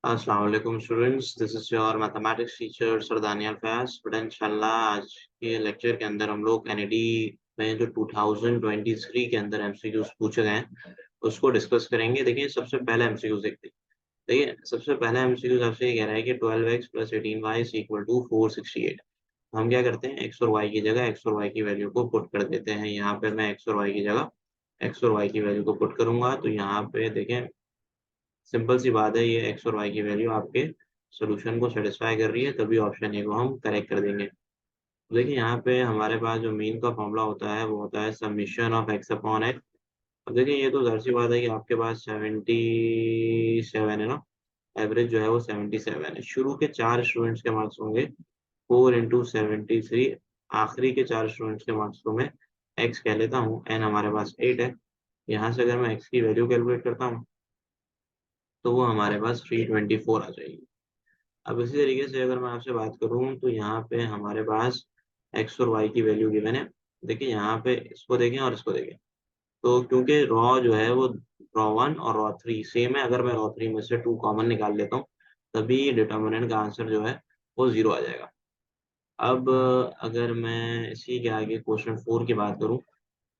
अस्सलाम वालेकुम students, this is your mathematics teacher Sardania Faiz. But इंशाल्लाह आज के लेक्चर के अंदर हम लोग एनईडी में जो 2023 के अंदर एमसीक्यूज पूछे गए हैं उसको डिस्कस करेंगे। देखिए सबसे पहला एमसीक्यूज देखते हैं। देखिए सबसे पहला एमसीक्यूज आपसे ये कह रहा है कि 12x plus 18y is equal to 468। हम क्या करते हैं, एक्स और वाई की जगह एक्स और वाई की वैल्यू को पुट कर देते हैं। यहाँ पे मैं एक्स और वाई की जगह एक्स और वाई की वैल्यू को पुट करूंगा तो यहाँ पे देखें सिंपल सी बात है, ये एक्स और वाई की वैल्यू आपके सोल्यूशन को सेटिस्फाई कर रही है, तभी ऑप्शन ए को हम करेक्ट कर देंगे। तो देखिए यहाँ पे हमारे पास जो मीन का फॉर्मूला होता है वो होता है summation of x upon x. अब देखिए ये तो जाहिर सी बात है कि आपके पास 77 है ना, एवरेज जो है वो 77 है। शुरू के 4 स्टूडेंट्स के मार्क्स होंगे 4 इंटू 73। आखिरी के 4 स्टूडेंट्स के मार्क्स को मैं एक्स कह लेता हूँ, एन हमारे पास 8 है। यहाँ से अगर मैं एक्स की वैल्यू कैलकुलेट करता हूँ तो वो हमारे पास 324 आ जाएगी। अब इसी तरीके से अगर मैं आपसे बात करूँ तो यहाँ पे हमारे पास एक्स और वाई की वैल्यू गिवन है। देखिए यहाँ पे इसको देखें और इसको देखें, तो क्योंकि रॉ जो है वो रॉ 1 और रॉ 3 सेम है, अगर मैं रॉ 3 में से 2 कॉमन निकाल लेता हूँ तभी डिटर्मिनेंट का आंसर जो है वो 0 आ जाएगा। अब अगर मैं इसी के आगे क्वेश्चन 4 की बात करूँ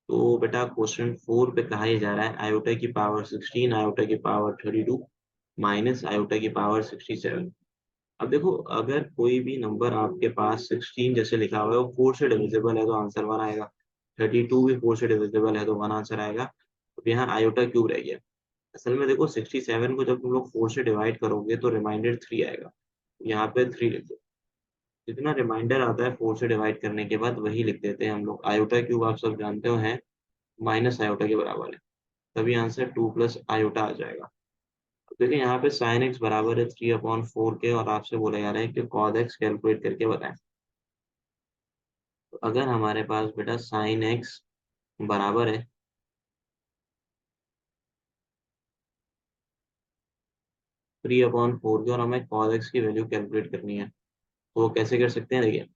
तो बेटा क्वेश्चन 4 पे कहा यह जा रहा है आयोटा की पावर 16 आयोटा की पावर 32 माइनस आयोटा की पावर 67। अब देखो अगर कोई भी नंबर आपके पास 16 जैसे लिखा हुआ है वो 4 से डिविजिबल है तो आंसर 1 आएगा। 32 भी 4 से डिविजिबल है तो 1 आंसर आएगा। अब यहाँ आयोटा क्यूब रह गया। असल में देखो 67 को जब तुम लोग 4 से डिवाइड करोगे तो रिमाइंडर 3 आएगा। यहाँ पे 3 लिख दो। जितना रिमाइंडर आता है 4 से डिवाइड करने के बाद वही लिख देते हैं हम लोग। आयोटा क्यूब आप सब जानते हो है माइनस आयोटा के बराबर है, तभी आंसर 2 प्लस आयोटा आ जाएगा। देखिए यहाँ पे साइन एक्स बराबर है 3/4 के, और आपसे बोला जा रहा है कि कॉद एक्स कैलकुलेट करके बताएं। तो अगर हमारे पास बेटा साइन एक्स बराबर है 3/4 के और हमें कॉद एक्स की वैल्यू कैलकुलेट करनी है तो वो कैसे कर सकते हैं। देखिए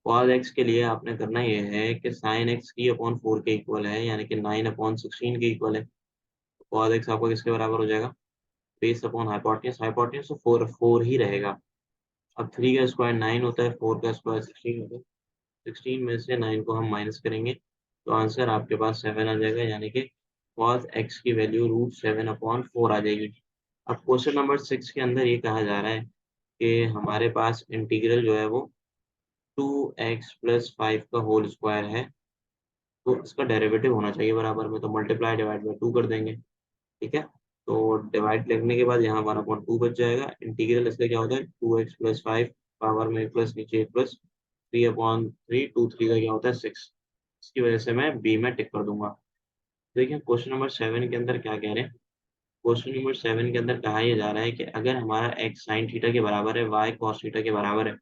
कॉद एक्स के लिए आपने करना ये है कि साइन एक्स 3/4 के इक्वल है, यानी कि 9/16 के इक्वल है। तो कॉद एक्स आपका किसके बराबर हो जाएगा, बेस अपॉन हाइपोटेन्यूज। हाइपोटेन्यूज तो फोर फोर ही रहेगा। अब 3 का स्क्वायर 9 होता है, 4 का स्क्वायर 16 होता है। 16 में से 9 को हम माइनस करेंगे तो आंसर आपके पास 7 आ जाएगा, यानी कि cos x की वैल्यू √7/4 आ जाएगी। अब क्वेश्चन नंबर 6 के अंदर ये कहा जा रहा है कि हमारे पास इंटीग्रल जो है वो 2x प्लस 5 का होल स्क्वायर है, तो इसका डेरिवेटिव होना चाहिए बराबर में, तो मल्टीप्लाई डिवाइड बाई 2 कर देंगे। ठीक है, तो डिवाइड लिखने के बाद यहाँ 1/2 बच जाएगा। इंटीग्रल इसका क्या होता है 2x प्लस 5, पावर में एक प्लस नीचे एक प्लस 3/3, 2 3 का क्या होता है 6। इसकी वजह से मैं बी में टिक कर दूंगा। देखिए क्वेश्चन नंबर 7 के अंदर क्या कह रहे हैं। क्वेश्चन नंबर 7 के अंदर कहा यह जा रहा है कि अगर हमारा x साइन थीटा के बराबर है, y cos थीटा के बराबर है,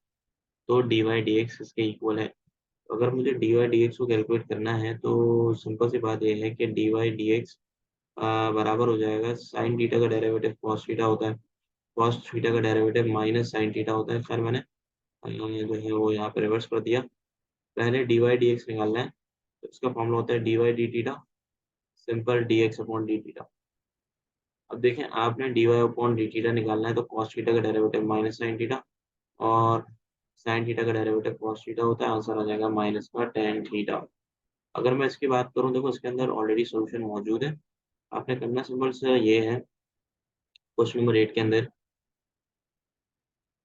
तो dy dx इसके इक्वल है। तो अगर मुझे dy dx को कैलकुलेट करना है तो सिंपल सी बात यह है कि dy dx बराबर हो जाएगा साइन थीटा का डेरिवेटिव cos थीटा होता है, cos थीटा का डेरिवेटिव माइनस साइन थीटा होता है। खैर मैंने जो है वो यहाँ पे रिवर्स कर दिया। पहले dy dx निकालना है, तो इसका फॉर्मूला होता है dy D theta simple dx upon D theta. अब देखें आपने dy अपॉन डी थीटा निकालना है तो cos थीटा का डेरिवेटिव माइनस साइन थीटा, और साइन थीटा का डेरिवेटिव cos थीटा होता है, आंसर आ जाएगा माइनस का tan थीटा। अगर मैं इसकी बात करूं, देखो इसके अंदर ऑलरेडी सॉल्यूशन मौजूद है। आपने करना सिंपल से ये है क्वेश्चन नंबर 8 के अंदर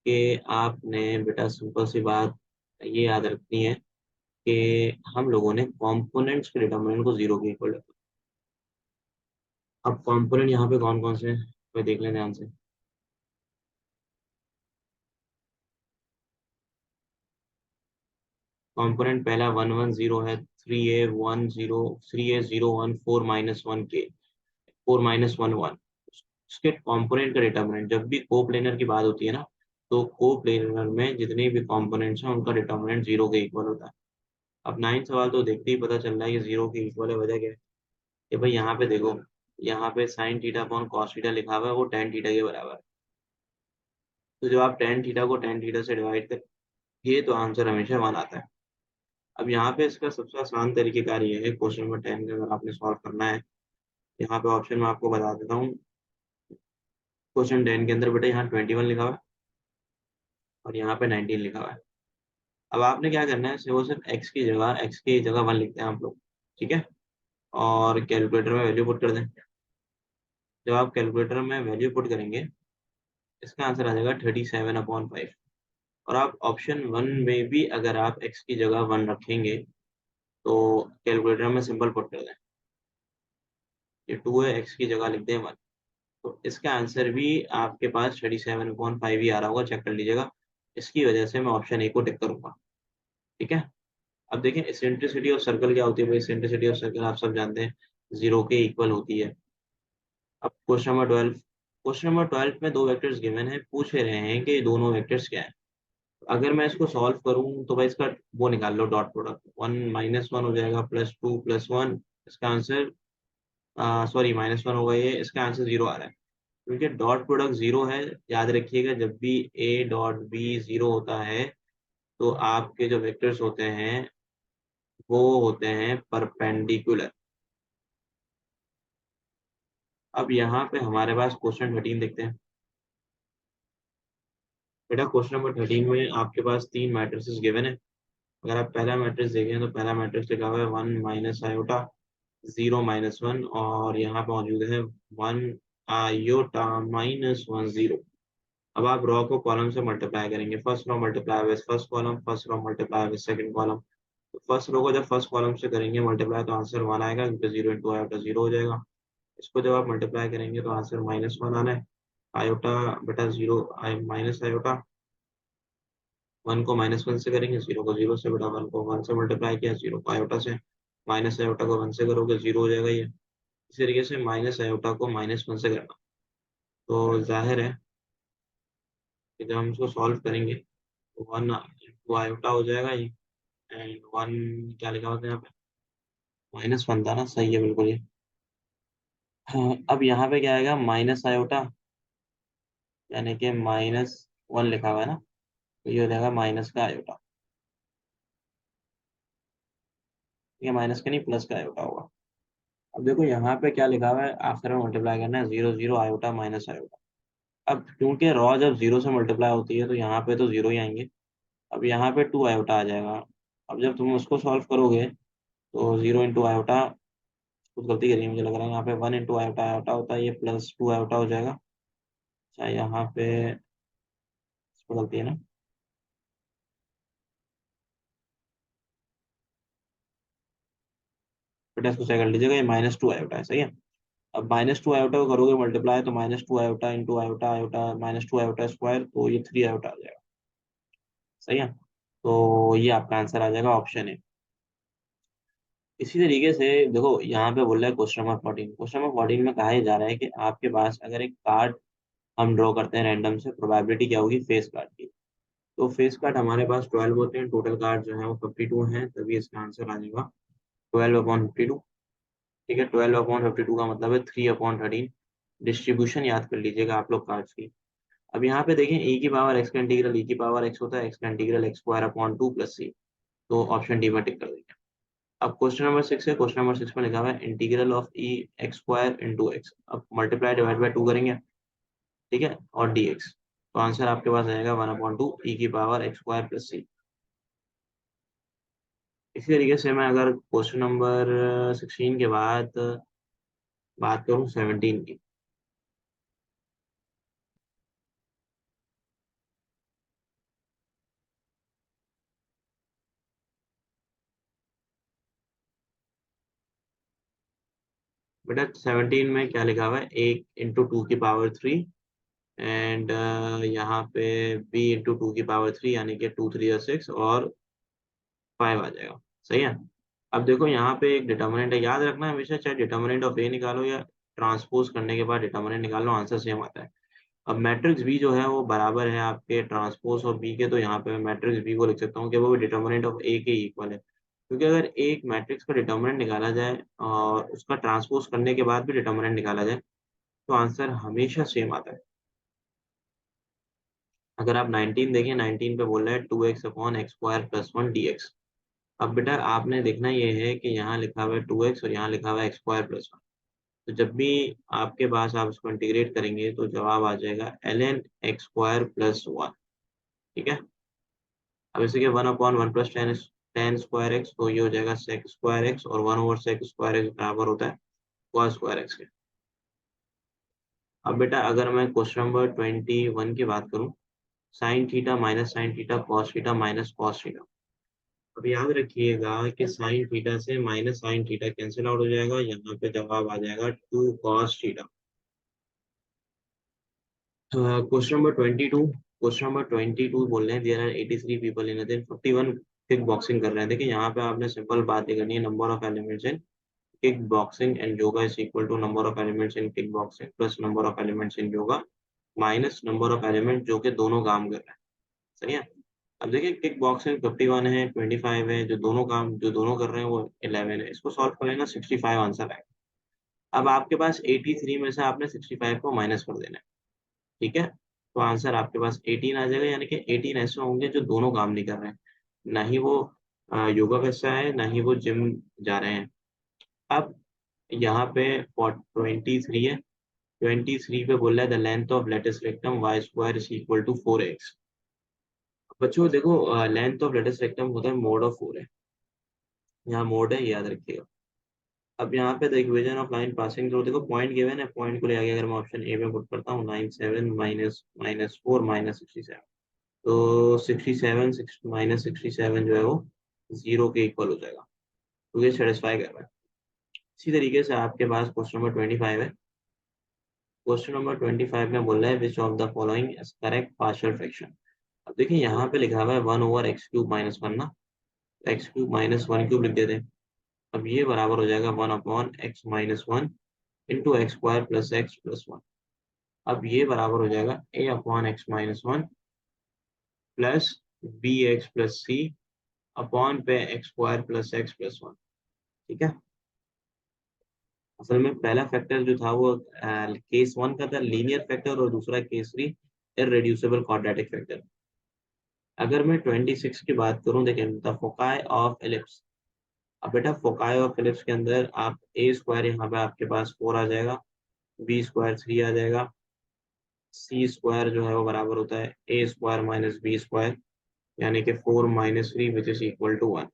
कि आपने बेटा सिंपल सी बात ये याद रखनी है कि हम लोगों ने कंपोनेंट्स के डिटरमिनेंट को 0 के इक्वल रखा। अब कंपोनेंट यहाँ पे कौन कौन से हैं तो देख लें ध्यान से। कंपोनेंट पहला 1 1 0 है, 3 a 1 0, 3 a 0 1 4 - 1 k, 4 - 1 1। उसके कंपोनेंट का डिटरमिनेंट, जब भी कोप्लेनर की बात होती है ना, तो कोप्लेनर में जितने भी कंपोनेंट्स हैं उनका डिटरमिनेंट 0 के इक्वल होता है। अब 9 सवाल तो देखते ही पता चल रहा है कि 0 के इक्वल है। वजह क्या है कि भाई यहाँ पे देखो, यहाँ पे sine theta upon cos theta लिखा हुआ है वो tan थीटा के बराबर है। तो जब आप tan थीटा को tan थीटा से डिवाइड करिए तो आंसर हमेशा 1 आता है। अब यहाँ पे इसका सबसे आसान तरीकेकार ये है, क्वेश्चन नंबर 10 का अगर आपने सॉल्व करना है, यहाँ पे ऑप्शन में आपको बता देता हूँ। क्वेश्चन 10 के अंदर बेटा यहाँ 21 लिखा हुआ है और यहाँ पे 19 लिखा हुआ है। अब आपने क्या करना है, वो सिर्फ x की जगह 1 लिखते हैं आप लोग, ठीक है, और कैलकुलेटर में वैल्यू पुट कर दें। जब आप कैलकुलेटर में वैल्यू पुट करेंगे, इसका आंसर आ जाएगा 37/5। और आप ऑप्शन 1 में भी अगर आप x की जगह 1 रखेंगे तो कैलकुलेटर में सिंबल पुट कर दें, ये 2 है, x की जगह लिख दें 1, तो इसका आंसर भी आपके पास 37/5 ही आ रहा होगा, चेक कर लीजिएगा। इसकी वजह से मैं ऑप्शन ए को टिक करूंगा, ठीक है। अब देखें इसेंट्रिसिटी ऑफ सर्कल क्या होती है भाई, इसेंट्रिसिटी ऑफ सर्कल आप सब जानते हैं 0 के इक्वल होती है। अब क्वेश्चन नंबर 12 में दो वेक्टर्स गिवन है, पूछ रहे हैं कि ये दोनों वेक्टर्स क्या है। अगर मैं इसको सॉल्व करूं तो भाई इसका वो निकाल लो, डॉट प्रोडक्ट, 1 - 1 हो जाएगा, +2 + 1, इसका आंसर सॉरी -1 होगा, ये इसका आंसर 0 आ रहा है क्योंकि डॉट प्रोडक्ट 0 है। याद रखिएगा जब भी ए डॉट बी 0 होता है तो आपके जो वेक्टर्स होते हैं वो होते हैं परपेंडिकुलर। अब यहाँ पे हमारे पास क्वेश्चन 13 देखते हैं। बेटा क्वेश्चन नंबर 13 में आपके पास 3 मैट्रिसेस गिवन है। अगर आप पहला मैट्रिक्स देखें तो पहला मैट्रिक्स लिखा हुआ है 1 - i, 0 - 1, और यहाँ पे मौजूद है 1 i - 1 0। अब आप रॉ को कॉलम से मल्टीप्लाई करेंगे, first raw multiply with first column, first raw multiply with second column. तो फर्स्ट रो को जब फर्स्ट कॉलम से करेंगे मल्टीप्लाई तो आंसर 1 आएगा क्योंकि 0 × आयोटा 0 हो जाएगा। इसको जब आप मल्टीप्लाई करेंगे तो आंसर -1 आना है। आयोटा बेटा 0 माइनस आयोटा, 1 को -1 से करेंगे, 0 को 0 से, बेटा 1 को 1 से मल्टीप्लाई किया, 0 को आयोटा से, माइनस आयोटा को 1 से करोगे 0 हो जाएगा ये। इसी तरीके से माइनस आयोटा को -1 से करना, तो जाहिर है कि जब हम इसको सॉल्व करेंगे तो 1 × आयोटा हो जाएगा ये, एंड 1 क्या लिखा होता है यहाँ पे, -1 था ना, सही है बिल्कुल ये। हाँ, अब यहाँ पे क्या आएगा, माइनस आयोटा, यानी कि -1 लिखा हुआ है ना, तो ये हो जाएगा माइनस का आयोटा, ये माइनस का नहीं प्लस का आयोटा होगा। अब देखो यहाँ पे क्या लिखा हुआ है, आफ्टर में मल्टीप्लाई करना है, 0 0 आयोटा माइनस आयोटा। अब क्योंकि रॉ जब 0 से मल्टीप्लाई होती है तो यहाँ पे तो 0 ही आएंगे। अब यहाँ पे 2 आयोटा आ जाएगा। अब जब तुम उसको सॉल्व करोगे तो 0 × आयोटा, कुछ गलती करी है मुझे लग रहा है, यहाँ पे 1 × आयोटा आयोटा होता है, ये +2 आयोटा हो जाएगा। अच्छा यहाँ पे इसमें गलती है ना, बेटा इसको चेक कर लीजिएगा, ये -2 आयोटा है, सही है। अब -2 आयोटा को करोगे मल्टीप्लाई तो -2 iota × iota iota -2 iota square, तो ये 3 आयोटा आ जाएगा, सही है। तो ये आपका आंसर आ जाएगा ऑप्शन ए। इसी तरीके से देखो यहाँ पे बोल रहा है क्वेश्चन नंबर 14 में कहा जा रहा है कि आपके पास अगर एक कार्ड हम ड्रॉ करते हैं रैंडम से, प्रोबेबिलिटी क्या होगी फेस कार्ड की। तो फेस कार्ड हमारे पास 12 होते हैं, टोटल कार्ड जो है वो 52 हैं, तभी इसका आंसर आ जाएगा 12/52। ठीक है, 12/52 का मतलब है 3/13। डिस्ट्रीब्यूशन याद कर लीजिएगा आप लोग कार्ड्स की। अब यहाँ पे देखें e की पावर x का इंटीग्रल e की पावर x होता है, x का इंटीग्रल x² 2 + c, तो ऑप्शन डी में टिक कर देंगे। अब क्वेश्चन नंबर 6 है, क्वेश्चन नंबर 6 में लिखा हुआ है integral of e x² × x। अब मल्टीप्लाई डिवाइड बाय 2 करेंगे, ठीक है, और dx, तो आंसर आपके पास आएगा 1/2 e की पावर x² + c। इसी तरीके से मैं अगर क्वेश्चन नंबर 16 के बाद बात करूं 17 की, बेटा 17 में क्या लिखा हुआ है, 1 × 2 की पावर 3, एंड यहाँ पे b × 2 की पावर 3, यानी कि 2 3 6 और 5 आ जाएगा, सही है। अब देखो यहाँ पे एक डिटर्मिनेंट है, याद रखना हमेशा, चाहे डिटर्मिनेंट ऑफ ए निकालो या ट्रांसपोज करने के बाद डिटर्मिनेंट निकालो, आंसर सेम आता है। अब मैट्रिक्स बी जो है वो बराबर है आपके ट्रांसपोज ऑफ बी के, तो यहाँ पे मैं मैट्रिक्स बी को लिख सकता हूँ कि वो डिटर्मिनेंट ऑफ ए के इक्वल है, क्योंकि अगर एक मैट्रिक्स का डिटर्मिनेंट निकाला जाए और उसका ट्रांसपोज करने के बाद भी डिटर्मिनेंट निकाला जाए तो आंसर हमेशा सेम आता है। अगर आप 19 देखें, 19 पे बोल रहा है 2x/x² + 1 dx। अब बेटा आपने देखना ये है कि यहाँ लिखा हुआ है 2x और यहाँ लिखा हुआ है x² + 1, तो जब भी आपके पास आप इसको इंटीग्रेट करेंगे तो जवाब आ जाएगा ln x स्क्वायर प्लस 1। ठीक है, अब इसे के 1/1 प्लस टेन स्क्वायर एक्स, तो ये हो जाएगा सेक स्क्वायर एक्स, और 1/सेक स्क्वायर एक्स बराबर होता है कॉस स्क्वायर एक्स के। अब बेटा अगर मैं क्वेश्चन नंबर 21 की बात करूं, sine theta minus sine theta cos theta minus cos theta. अब याद रखिएगा कि साइन थीटा से minus sine theta cancel out हो जाएगा, यहाँ पे जवाब आ जाएगा 2 cos theta. Question number 22, question number 22 बोल रहे हैं there are 83 people in then 51 kick boxing कर रहे हैं। देखिए यहाँ पे आपने सिंपल बात ये करनी है, number of elements in kick boxing and yoga is equal to number of elements in kick boxing plus number of elements in yoga minus number of element जो कि दोनों काम कर रहे हैं। सही है। अब देखिए किक बॉक्सिंग 51 है, 25 है, जो दोनों कर रहे हैं वो 11 है। इसको सॉल्व करेंगे 65 आंसर आएगा। अब आपके पास 83 में से आपने 65 को माइनस कर देना है। ठीक है, तो आंसर आपके पास 18 आ जाएगा, यानी कि 18 ऐसे होंगे जो दोनों काम नहीं कर रहे हैं, ना ही वो योगा का हिस्सा है, ना ही वो जिम जा रहे हैं। अब यहाँ पे 23 है, 23 पे बोल रहा है the length of latus rectum y square is equal to 4x। बच्चों देखो, लेंथ ऑफ लेटेस्ट रेक्टम होता है मोड ऑफ 4 है, यहाँ मोड है, याद रखिएगा। अब यहाँ पे the equation of line passing through, देखो पॉइंट गिवन है, पॉइंट को ले आगे अगर मैं ऑप्शन ए में पुट करता हूँ 97 माइनस माइनस 4 माइनस 67, तो 67 माइनस 67 जो है वो 0 के इक्वल हो जाएगा, तो ये सेटिस्फाई कर रहा है। इसी तरीके से आपके पास क्वेश्चन नंबर 25 है। क्वेश्चन नंबर 25 में बोल रहा है which of the following is correct partial fraction. अब देखिए यहाँ पे लिखा हुआ है 1/x³ माइनस 1 ना, x³ माइनस 1³ लिख देते हैं। अब ये बराबर हो जाएगा 1/x-1 into x square plus x plus 1। अब ये बराबर हो जाएगा a/x-1 plus bx plus c upon पे x square plus x plus 1। ठीक है, असल में पहला फैक्टर जो था वो केस 1 का था लीनियर फैक्टर, और दूसरा केस 3 इररेड्यूसिबल क्वाड्रेटिक फैक्टर। अगर मैं 26 की बात करूं, देखिए द फोकाई ऑफ एलिप्स। अब बेटा फोकाई ऑफ एलिप्स के अंदर आप ए स्क्वायर, यहाँ पे आपके पास 4 आ जाएगा, बी स्क्वायर 3 आ जाएगा, सी स्क्वायर जो है वो बराबर होता है a square minus B square, यानी कि 4 माइनस 3 विच इज इक्वल टू 1।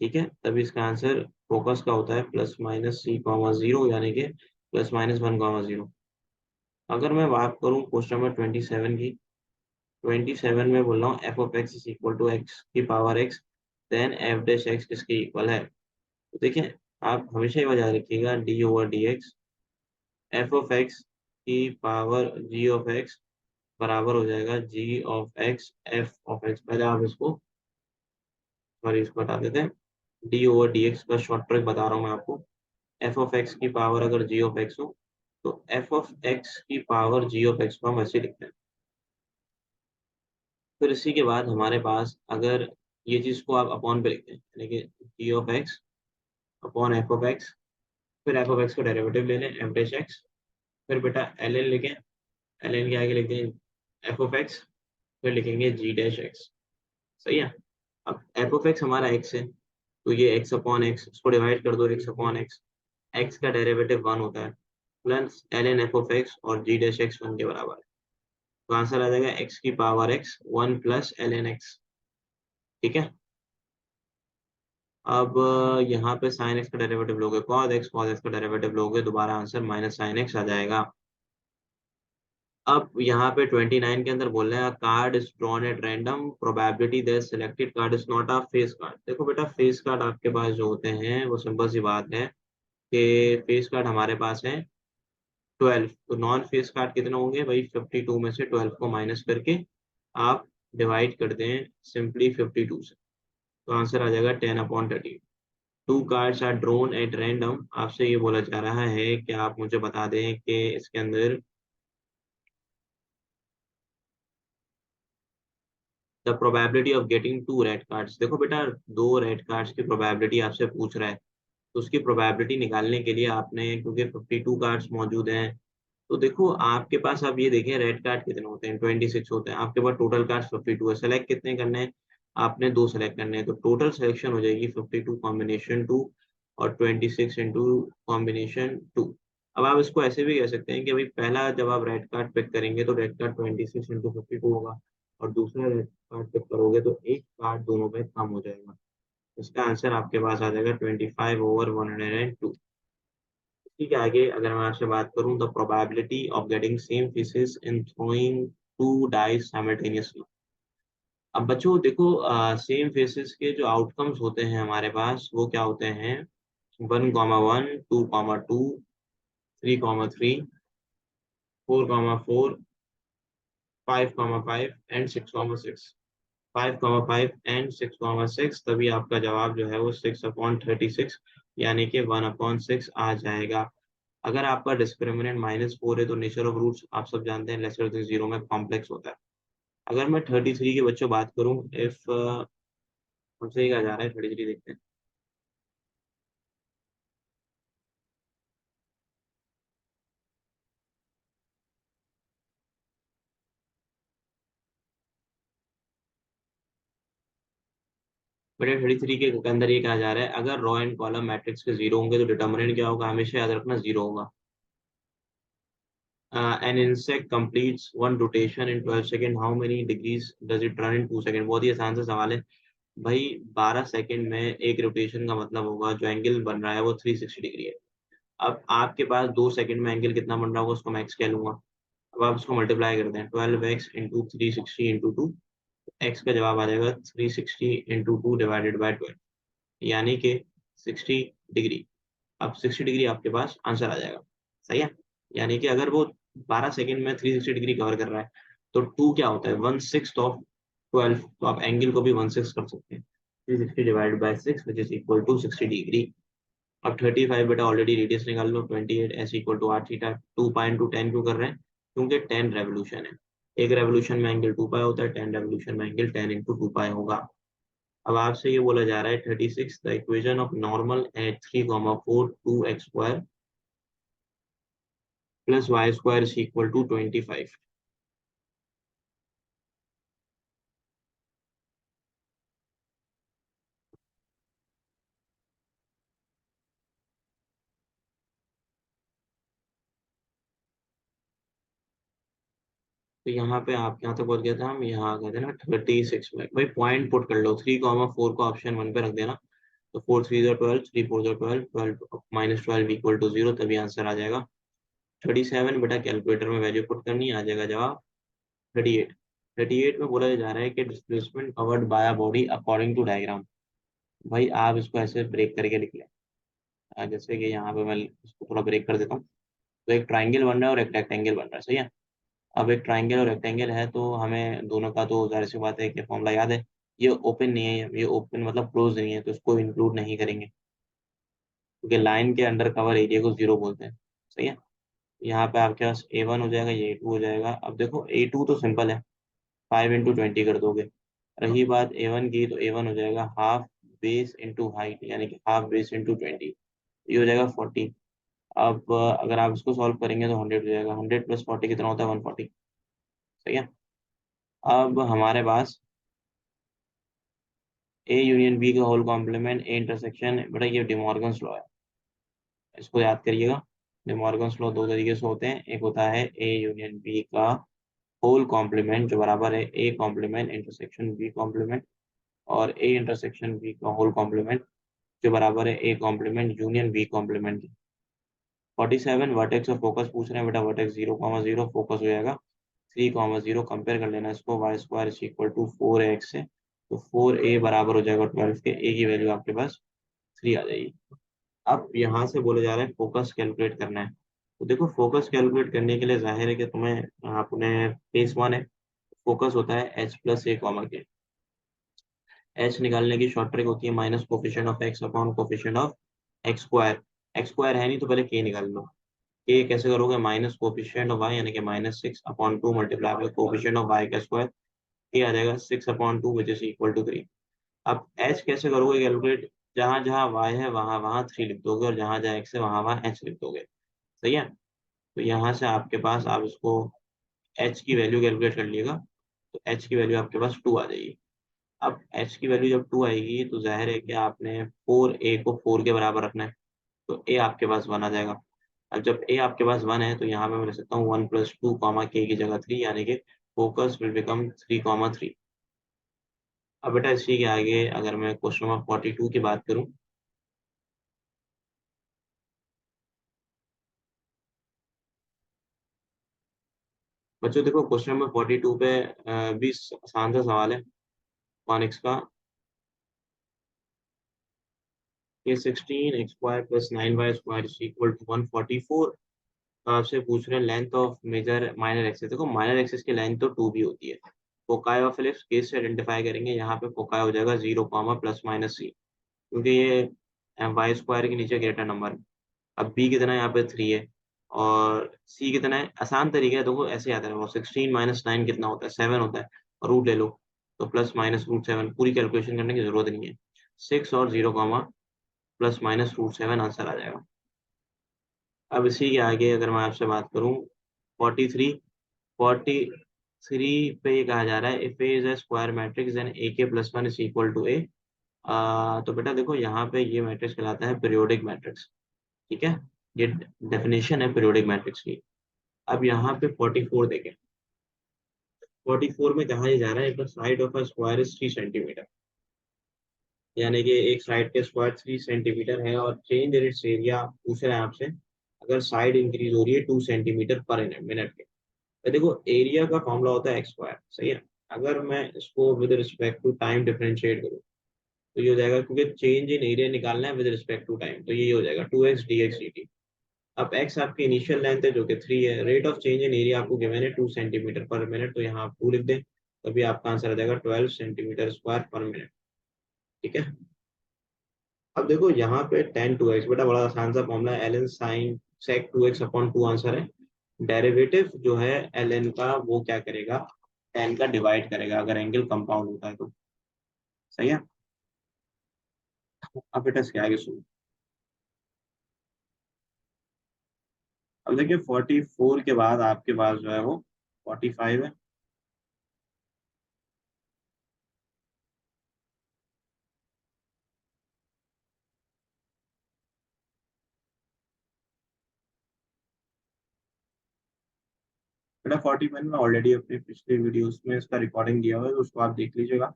ठीक है, तभी इसका आंसर फोकस का होता है प्लस माइनस सी कॉमा 0, यानी कि प्लस माइनस 1 कॉमा 0। अगर मैं बात करूँ क्वेश्चन नंबर 27 की, 27 में बोल रहा हूँ f of x is equal to x की power x, then f dash x किसके इक्वल है। तो देखिए, आप हमेशा ही याद रखिएगा d over d x, f of x की पावर जी ऑफ एक्स बराबर हो जाएगा g of x f of x. पहले आप इसको, सॉरी इसको बता देते हैं, डी ओवर डी एक्स का शॉर्ट ट्रिक बता रहा हूँ मैं आपको। एफ ऑफ एक्स की पावर अगर जी ऑफ एक्स हो, तो एफ ऑफ एक्स की पावर जी ऑफ एक्स को हम ऐसे लिखते हैं। फिर इसी के बाद हमारे पास अगर ये चीज़ को आप अपॉन पे लिखते हैं, यानी कि g of x upon f of x, फिर एफ ऑफ एक्स का डेरिवेटिव ले लें एफ डैश एक्स, फिर बेटा एल एन लिखें, एल एन के आगे लिखते हैं एफ ऑफ एक्स, फिर लिखेंगे जी डैश एक्स। सही है। अब एफ ऑफ एक्स हमारा एक्स है, तो ये एक्स अपॉन एक्स, इसको डिवाइड कर दो एक्स अपॉन एक्स, एक्स का डेरिवेटिव 1 होता है, plus l n f of x और जी डैश एक्स 1 के बराबर है। तो आंसर आ जाएगा एक्स की power x 1 plus l n x. ठीक है, अब यहाँ पे साइन एक्स का डेरिवेटिव लोगे कॉस एक्स का डेरिवेटिव लोगे, दोबारा आंसर माइनस साइन एक्स आ जाएगा। अब यहाँ पे 29 के अंदर बोल रहे हैं card is drawn at random probability that selected card is not a face card. देखो बेटा फेस कार्ड आपके पास जो होते हैं वो सिंपल सी बात है कि फेस कार्ड हमारे पास है 12, तो नॉन फेस कार्ड कितने होंगे भाई, 52 में से 12 को माइनस करके आप डिवाइड करते हैं सिंपली 52 से, तो आंसर आ जाएगा 10/30। Two cards are drawn at random, आपसे ये बोला जा रहा है कि आप मुझे बता दें कि इसके अंदर the probability of getting 2 red cards. देखो बेटा, 2 रेड कार्ड्स की प्रोबेबिलिटी आपसे पूछ रहा है, तो उसकी प्रोबेबिलिटी निकालने के लिए आपने, क्योंकि 52 कार्ड्स मौजूद हैं, तो देखो आपके पास, आप ये देखें रेड कार्ड कितने होते हैं, 26 होते हैं, आपके पास टोटल कार्ड 52 है, सेलेक्ट कितने करने हैं, आपने 2 सेलेक्ट करने हैं, तो टोटल सिलेक्शन हो जाएगी 52 कॉम्बिनेशन 2 और 26 इंटू कॉम्बिनेशन 2। अब आप इसको ऐसे भी कह सकते हैं कि भाई पहला जब आप रेड कार्ड पिक करेंगे तो रेड कार्ड 26 × 52 होगा, और दूसरा रेड कार्ड पिक करोगे तो एक कार्ड दोनों पे कम हो जाएगा। इसका आंसर आपके पास आ जाएगा 25/102। ठीक है, आगे अगर मैं आपसे बात करूं, the probability of getting same pieces in throwing two dice simultaneously. अब बच्चों देखो, सेम फेसेस के जो आउटकम्स होते हैं हमारे पास वो क्या होते हैं, 1,1, 2,2, 3,3, 4,4, 5,5 एंड 6,6। 5,5 एंड 6,6, तभी आपका जवाब जो है वो 6/36 यानी कि 1/6 आ जाएगा। अगर आपका डिस्क्रिमिनेंट -4 है तो नेचर ऑफ रूट्स आप सब जानते हैं लेसर देन जीरो में कॉम्प्लेक्स होता है। अगर मैं 33 के बच्चों बात करूं, इफ हमसे ही कहा जा रहा है 33, देखते हैं। बेटा 33 के अंदर ये कहा जा रहा है, अगर रो एंड कॉलम मैट्रिक्स के जीरो होंगे तो डिटर्मिनेंट क्या होगा, हमेशा याद रखना जीरो होगा। An insect completes one rotation in 12 second, how many degrees does it run in 2 second. बहुत ही आसान सा सवाल है भाई। 12 सेकंड में एक रोटेशन का मतलब होगा जो एंगल बन रहा है वो 360 डिग्री है। अब आपके पास 2 सेकंड में एंगल कितना बन रहा होगा उसको मैं एक्स कह लूंगा। अब आप उसको मल्टीप्लाई करते हैं, 12x × 360 × 2, एक्स का जवाब आ जाएगा 360 × 2 डिवाइडेड बाई 12, यानी कि 60 डिग्री। अब 60 डिग्री आपके पास आंसर आ जाएगा। सही है, यानी कि अगर वो 12 सेकंड में 360 डिग्री कवर कर रहा है तो टू क्या होता है, 1/6 ऑफ 12, तो आप एंगल को भी 1/6 कर सकते हैं। 360 divided by 6 which is equal to 60 degree. अब 35 बेटा ऑलरेडी रेडियस निकाल लो, 28 S = R थीटा। 2 पाई इंटू 10 क्यों कर रहे हैं, क्योंकि 10 रेवोल्यूशन है। एक रेवोल्यूशन में एंगल 2 पाई होता है, 10 रेवोल्यूशन में एंगल 10 × 2 पाई होगा। अब आपसे ये बोला जा रहा है 36, the equation of normal at 3,4 2x² plus y² is equal to 25। तो यहाँ पे आप यहाँ तक पहुंच गया था, हम यहाँ आ गए थे ना 36 में। भाई पॉइंट पुट कर लो, 3,4 को ऑप्शन 1 पे रख देना, तो 4 3 12, 3 4 12, 12 -12 इक्वल टू 0, तभी आंसर आ जाएगा 37। बेटा कैलकुलेटर में वैल्यू पुट करनी है, आ जाएगा जवाब 38। 38 में बोला जा रहा है कि displacement covered by a body according to diagram. भाई आप इसको ऐसे ब्रेक करके लिख लें। जैसे कि यहाँ पे मैं इसको थोड़ा ब्रेक कर देता हूँ। तो एक ट्राइंगल बन रहा है और एक रेक्टेंगल बन रहा है, सही है। अब एक ट्राइंगल और रेक्टेंगल है तो हमें दोनों का तो जाहिर सी बात है कि फॉर्मूला याद है। ये ओपन नहीं है, ये ओपन मतलब क्लोज नहीं है, तो इसको इंक्लूड नहीं करेंगे क्योंकि लाइन के अंडर कवर एरिया को जीरो बोलते हैं। सही है, यहाँ पे आपके पास A1 हो जाएगा, ये A2 हो जाएगा। अब देखो A2 तो सिंपल है, 5 × 20 कर दोगे। रही बात A1 की, तो A1 हो जाएगा हाफ बेस इंटू हाइट, यानी कि हाफ बेस इंटू 20, ये हो जाएगा 40। अब अगर आप इसको सॉल्व करेंगे तो 100 हो जाएगा, 100 + 40 कितना होता है, 140। सही है। अब हमारे पास ए यूनियन बी का होल कॉम्प्लीमेंट ए इंटरसेक्शन, बेटा ये डिमॉर्गन्स लॉ है, इसको याद करिएगा। डिमॉर्गन्स लॉ दो तरीके से होते हैं, एक होता है ए यूनियन बी का होल कॉम्प्लीमेंट जो बराबर है A complement intersection B complement, और ए इंटरसेक्शन बी का होल कॉम्प्लीमेंट जो बराबर है A complement union B complement. 47 vertex और फोकस पूछ रहे हैं, बेटा वर्टेक्स 0,0, फोकस हो जाएगा 3,0। कंपेयर कर लेना इसको, y² is equal to 4x से, तो 4a बराबर हो जाएगा 12 के, a की वैल्यू आपके पास 3 आ जाएगी। अब यहाँ से बोले जा रहे हैं फोकस कैलकुलेट करना है। तो देखो फोकस कैलकुलेट करने के लिए जाहिर है कि तुम्हें अपने केस 1 है, फोकस होता है h+a, एच निकालने की शॉर्ट ट्रिक होती है minus coefficient of x upon coefficient of x²। x² है नहीं तो पहले k निकाल लो। k कैसे करोगे, माइनस कोफिशिएंट ऑफ y यानी कि -6/2 multiply by coefficient of y का स्क्वायर, ये आ जाएगा 6/2 विच इज इक्वल टू 3। अब h कैसे करोगे कैलकुलेट, जहां जहां y है वहां वहां 3 लिख दोगे, और जहां जहां x है वहां वहां h लिख दोगे। सही है, तो यहाँ से आपके पास, आप इसको h की वैल्यू कैलकुलेट कर लिएगा, तो h की वैल्यू आपके पास 2 आ जाएगी। अब h की वैल्यू जब 2 आएगी तो जाहिर है कि आपने 4a को 4 के बराबर रखना है, तो a आपके पास 1 आ जाएगा। अब जब ए आपके पास 1 है तो यहाँ पे मैं लिख सकता हूँ 1 + 2 कॉमा के की जगह 3, यानी कि फोकस विल बिकम 3, 3। अब बेटा इसी के आगे अगर मैं क्वेश्चन नंबर 42 की बात करूँ, बच्चों देखो क्वेश्चन नंबर 42 पे भी आसान सा सवाल है कॉनिक्स का, ये 16x² + 9y² = 144। आपसे पूछ रहे हैं length of major minor axis. देखो माइनर एक्सिस की लेंथ तो 2 भी होती है। फोकाई ऑफ एलिप्स केस से आइडेंटिफाई करेंगे, यहाँ पे फोकाई हो जाएगा 0, ±c, क्योंकि ये वाई स्क्वायर के नीचे ग्रेटर नंबर है। अब बी कितना है, यहाँ पे 3 है, और सी कितना है। आसान तरीका है, देखो ऐसे याद है, वो 16 - 9 कितना होता है, 7 होता है, और रूट ले लो, तो +- √7। पूरी कैलकुलेशन करने की जरूरत नहीं है, 6 और 0, +- √7 आंसर आ जाएगा। अब इसी के आगे अगर मैं आपसे बात करूं 43, 43 पे ये कहा जा रहा है if A is a square matrix then A k +1 is equal to ए। तो बेटा देखो यहाँ पे ये मैट्रिक्स कहलाता है पीरियोडिक मैट्रिक्स। ठीक है, ये डेफिनेशन है पीरियोडिक मैट्रिक्स की। अब यहाँ पे 44 देखें, 44 में कहा ये जा रहा है side of a square is 3 centimetre, यानी कि एक साइड के स्क्वायर 3 सेंटीमीटर है, और चेंज इन इट्स एरिया पूछ रहा है आपसे अगर साइड इंक्रीज हो रही है 2 सेंटीमीटर पर मिनट के। तो देखो एरिया का फॉर्मूला होता है x², सही है। अगर मैं इसको with respect to time differentiate करूँ तो ये हो जाएगा, क्योंकि चेंज इन एरिया निकालना है विद रिस्पेक्ट टू टाइम, तो ये हो जाएगा 2x dx dt। अब x आपकी इनिशियल लेंथ है जो कि 3 है, rate of change in area आपको गिवन है 2 सेंटीमीटर पर मिनट, तो यहाँ आप 2 लिख दें, तभी आपका आंसर आ जाएगा 12 सेंटीमीटर स्क्वायर पर मिनट। ठीक है। अब देखो यहाँ पे tan 2x, बेटा बड़ा आसान सा फॉर्मूला है, ln sin sec 2x/2 answer है। डेरिवेटिव जो है ln का वो क्या करेगा, tan का डिवाइड करेगा अगर एंगल कंपाउंड होता है तो। सही है। अब बेटा इसके आगे सुनो। अब देखिए 44 के बाद आपके पास जो है वो 45 है। बेटा 45 में ऑलरेडी अपने पिछले वीडियोस में इसका रिकॉर्डिंग दिया हुआ है, तो उसको आप देख लीजिएगा।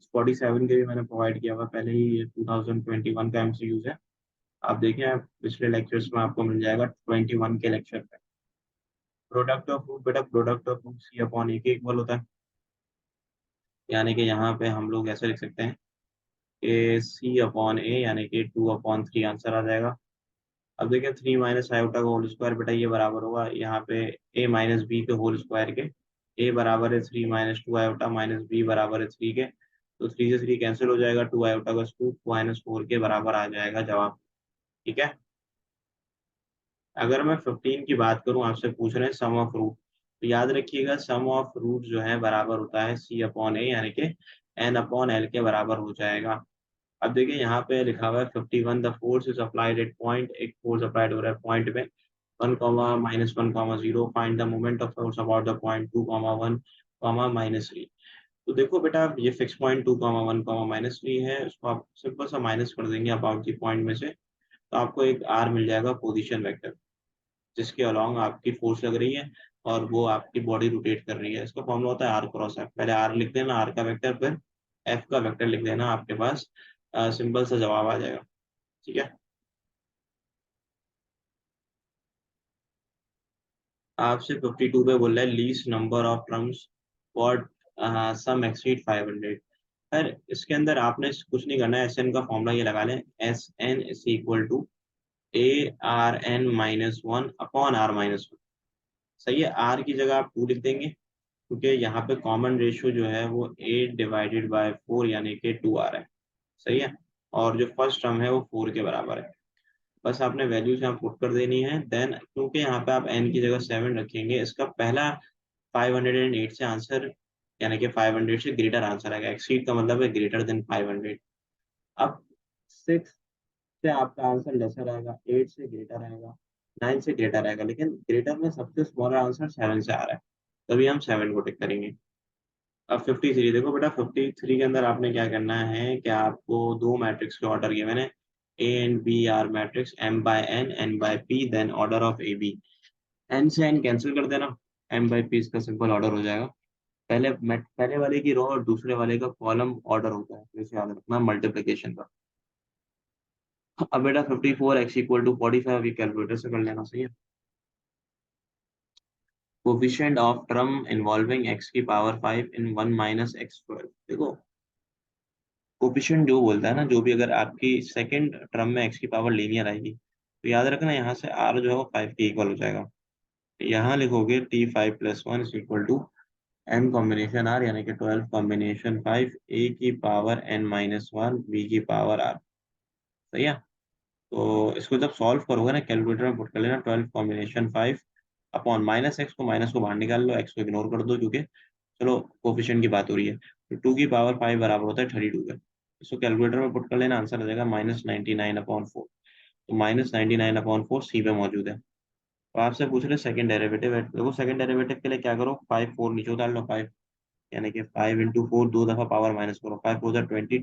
47 के भी मैंने प्रोवाइड किया हुआ है पहले ही, ये 2021 का MCQs है। आप देखें, आप पिछले लेक्चर्स में आपको मिल जाएगा 21 के लेक्चर पे। प्रोडक्ट ऑफ रूट, बेटा प्रोडक्ट ऑफ रूट C/A के इक्वल होता है, यानी कि यहाँ पे हम लोग ऐसे लिख सकते हैं कि C/A यानी कि 2/3 आंसर आ जाएगा। अब देखिए 3 - आयोटा का होल स्क्वायर, बेटा ये बराबर होगा यहाँ पे A - B के होल स्क्वायर के। A बराबर है 3 - 2 आयोटा, -B बराबर है 3 के, तो 3 से 3 कैंसिल हो जाएगा, 2 आयोटा का स्क्वायर -4 के बराबर आ जाएगा जवाब। ठीक है। अगर मैं 15 की बात करूं, आपसे पूछ रहे हैं सम ऑफ रूट, तो याद रखिएगा सम ऑफ रूट जो है बराबर होता है C/A, यानी कि N/L के बराबर हो जाएगा। अब देखिए यहाँ पे लिखा हुआ है 51 the force is applied at point, एक फोर्स अप्लाइड हो रहा है पॉइंट पे 1, -1, 0, find the moment of force about the point 2, 1, -3। तो देखो बेटा ये फिक्स पॉइंट 2, 1, -3 है, उसको आप सिंपल सा माइनस कर देंगे अबाउट द पॉइंट में से, तो आपको एक आर मिल जाएगा पोजीशन वेक्टर, जिसके अलोंग आपकी फोर्स लग रही है और वो आपकी बॉडी रोटेट कर रही है। इसका फॉर्मूला होता है R×F। पहले आर लिख देना, आर का वेक्टर, फिर एफ का वेक्टर लिख देना, आपके पास सिंपल सा जवाब आ जाएगा। ठीक है। आपसे 52 पे बोल रहा है least number of terms for sum exceed 500। Sir इसके अंदर आपने कुछ नहीं करना है, SN का फॉर्मूला ये लगा लें, SN is equal to ARn-1/R-1। सही है, आर की जगह आप 2 लिख देंगे, क्योंकि यहाँ पे कॉमन रेशियो जो है वो 8/4 यानी कि 2R है। सही है, और जो फर्स्ट टर्म है वो 4 के बराबर है। बस आपने वैल्यूज यहाँ पुट कर देनी है, देन क्योंकि यहाँ पे आप n की जगह 7 रखेंगे, इसका पहला 508 से आंसर, यानी कि 500 से ग्रेटर आंसर आएगा। एक्सीड का मतलब है ग्रेटर देन 500। अब 6 से आपका आंसर लेसर आएगा, 8 से ग्रेटर आएगा, 9 से ग्रेटर आएगा, लेकिन ग्रेटर में सबसे स्मॉलर आंसर 7 से आ रहा है, तभी हम 7 को टिक करेंगे। अब 53 देखो बेटा, 53 के अंदर आपने क्या करना है कि आपको दो मैट्रिक्स के ऑर्डर गिवन है, A and B are matrix M by N by P, then order of A B. N से एन कैंसिल कर देना, एम बाई पी इसका सिंपल ऑर्डर हो जाएगा। पहले वाले की रो और दूसरे वाले का कॉलम ऑर्डर होता है, तो इसे याद रखना मल्टीप्लिकेशन का। अब बेटा 54 x इक्वल टू 45 ये कैलकुलेटर से कर लेना, सही है। Coefficient of term involving x की पावर 5 इन 1 माइनस एक्स स्क्वायर। देखो कोफिशिएंट जो बोलता है ना, जो भी अगर आपकी सेकंड टर्म में x की पावर लीनियर आएगी, तो याद रखना यहाँ से r जो है वो 5 के इक्वल हो जाएगा। यहाँ लिखोगे t5 plus one is equal to n combination r, यानी कि 12 कॉम्बिनेशन 5 a की power n minus one b की पावर r। सही है। तो इसको जब सॉल्व करोगे ना, कैलकुलेटर में पुट कर लेना 12 कॉम्बिनेशन 5 अपॉन माइनस एक्स को, माइनस को बाहर निकाल लो, एक्स को इग्नोर कर दो क्योंकि चलो कोफिशिएंट की बात हो रही है। तो 2 की पावर 5 बराबर होता है 32 का। इसको कैलकुलेटर में पुट कर लेना, आंसर आ जाएगा -99/4। तो -99/4 सी पे मौजूद है। तो आपसे पूछ रहे सेकंड डेरिवेटिव है, देखो सेकंड डेरिवेटिव के लिए क्या करो, 5 4 नीचे उतार लो 5, यानी कि 5 इंटू फोर, दो दफा पावर माइनस करो, 5 फोर 20,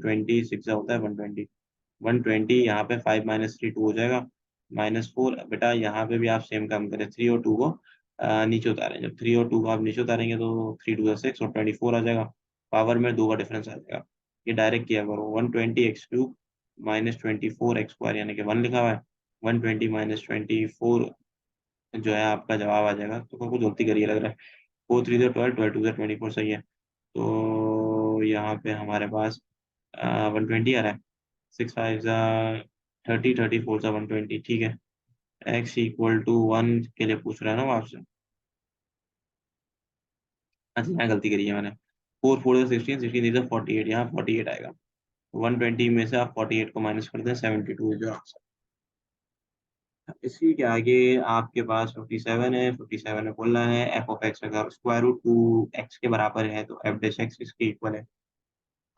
26 होता है 120। 120 यहाँ पे 5 माइनस थ्री 2 हो जाएगा, -4। बेटा यहाँ पे भी आप सेम काम करें, 3 और 2 को नीचे उतारें। जब 3 और 2 को आप नीचे उतारेंगे तो 3 2 6 और 24 आ जाएगा। पावर में 2 का डिफरेंस आ जाएगा। ये डायरेक्ट किया करो, 120 x³ -24 x² यानी कि 1 लिखा हुआ है। 120 - 24 जो है आपका जवाब आ जाएगा। तो कुछ गलती करिए लग रहा है। 4 3 12, 12 2 24 सही है। तो यहाँ पे हमारे पास 120 आ रहा है। 6 5 30, 34 120, ठीक है। x इक्वल टू 1 के लिए पूछ रहा है ना वो आपसे। अच्छा यहाँ गलती करी है मैंने, 4 4 16, 16 इज 48, यहाँ 48 आएगा। 120 में से आप 48 को माइनस कर दें, 72 जो आंसर। इसी के आगे आपके पास 57 है। 57 में बोल रहा है एफ ऑफ एक्स अगर स्क्वायर रूट टू एक्स के बराबर है तो एफ डैश एक्स इसके इक्वल है।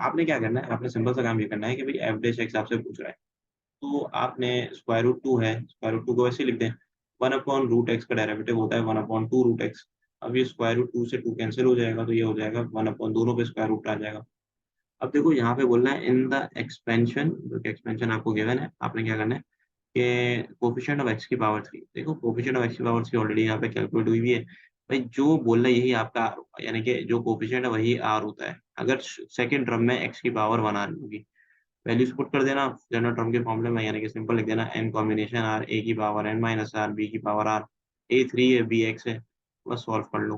आपने क्या करना है, आपने सिंपल सा काम ये करना है कि भाई एफ डैश एक्स आपसे पूछ रहा है, तो आपने स्क्वायर रूट टू है, स्क्वायर रूट टू को वैसे ही लिख दें। 1/√x का डेरिवेटिव होता है 1/2√x। अब ये स्क्वायर रूट टू से टू कैंसिल हो जाएगा, तो ये हो जाएगा 1/, दोनों पे स्क्वायर रूट आ जाएगा। अब देखो यहाँ पे बोलना है इन द एक्सपेंशन, जो कि एक्सपेंशन आपको गिवन है, आपने क्या करना है कि कोफिशिएंट ऑफ एक्स की पावर 3। देखो कोफिशिएंट ऑफ एक्स की पावर 3 ऑलरेडी यहाँ पे कैलकुलेट हुई भी है। भाई जो बोल रहा है यही आपका आर होगा, यानी कि जो कोफिशिएंट है वही आर होता है अगर सेकंड टर्म में एक्स की पावर 1 आर होगी। वैल्यूज पुट कर देना जनरल टर्म के फॉर्मूले में, यानी कि सिंपल लिख देना n कॉम्बिनेशन आर ए की power n minus R B की पावर आर। ए 3 है, बी एक्स है, बस सॉल्व कर लो।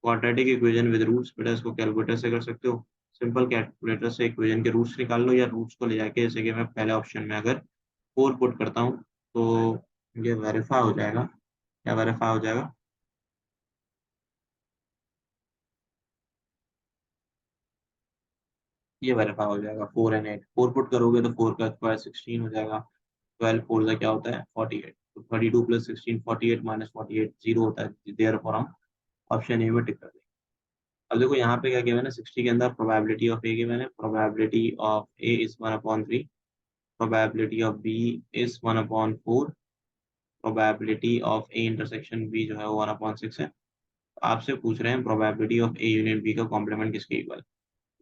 क्वाड्रेटिक इक्वेशन विद रूट्स, बेटा इसको कैलकुलेटर से कर सकते हो। सिंपल कैलकुलेटर से इक्वेशन के रूट्स निकाल लो, या रूट्स को ले जाके, जैसे कि मैं पहले ऑप्शन में अगर 4 पुट करता हूँ तो ये वेरीफाई हो जाएगा। क्या वेरीफाई हो जाएगा? ये वेरीफाई हो जाएगा। 4 और 8, 4 पुट करोगे तो 4 का स्क्वायर 16 हो जाएगा। 12 4 का क्या होता है 48। तो 32 प्लस 16 48 माइनस 48 जीरो होता है, देयर फॉर हम ऑप्शन ए में टिक कर देंगे। अब देखो यहाँ पे क्या गिवन है, 60 के अंदर प्रोबेबिलिटी ऑफ ए गिवन है, probability of A is 1/3, probability of B is 1/4, probability of A intersection B जो है वो 1/6 है। आपसे पूछ रहे हैं probability of A union B का कॉम्प्लीमेंट किसके इक्वल।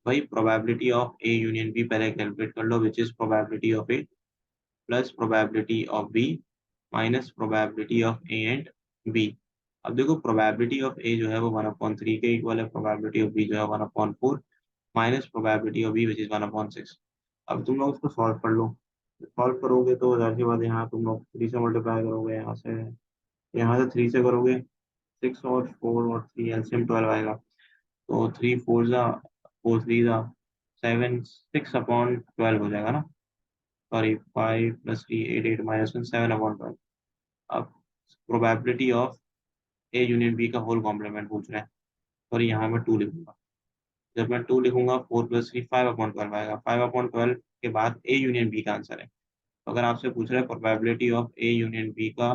भाई probability of A union B पहले कैलकुलेट कर लो, which is probability of A plus probability of B minus probability of A and B. अब देखो प्रोबेबिलिटी ऑफ ए जो है वो 1/3 के इक्वल है, प्रोबेबिलिटी ऑफ बी जो है 1/4 minus probability of B which is 1/6। अब तुम लोग इसको सॉल्व कर लो। सॉल्व करोगे तो जाहिर सी बात है, यहाँ तुम लोग 3 से मल्टीप्लाई करोगे, यहाँ से 3 से करोगे, 6 और 4 और 3 एलसीएम 12 आएगा। तो 3 4 जा 4 3 जा 7, 6/12 हो जाएगा ना। Sorry 5 plus 3 8 8 minus 1 7/12। अब probability of A union B का होल कॉम्प्लीमेंट पूछ रहे हैं, और यहाँ मैं 2 लिखूंगा। जब मैं 2 लिखूंगा 4 प्लस 3 5/12 आएगा। 5/12 के बाद ए यूनियन बी का आंसर है। तो अगर आपसे पूछ रहा है probability of A union B का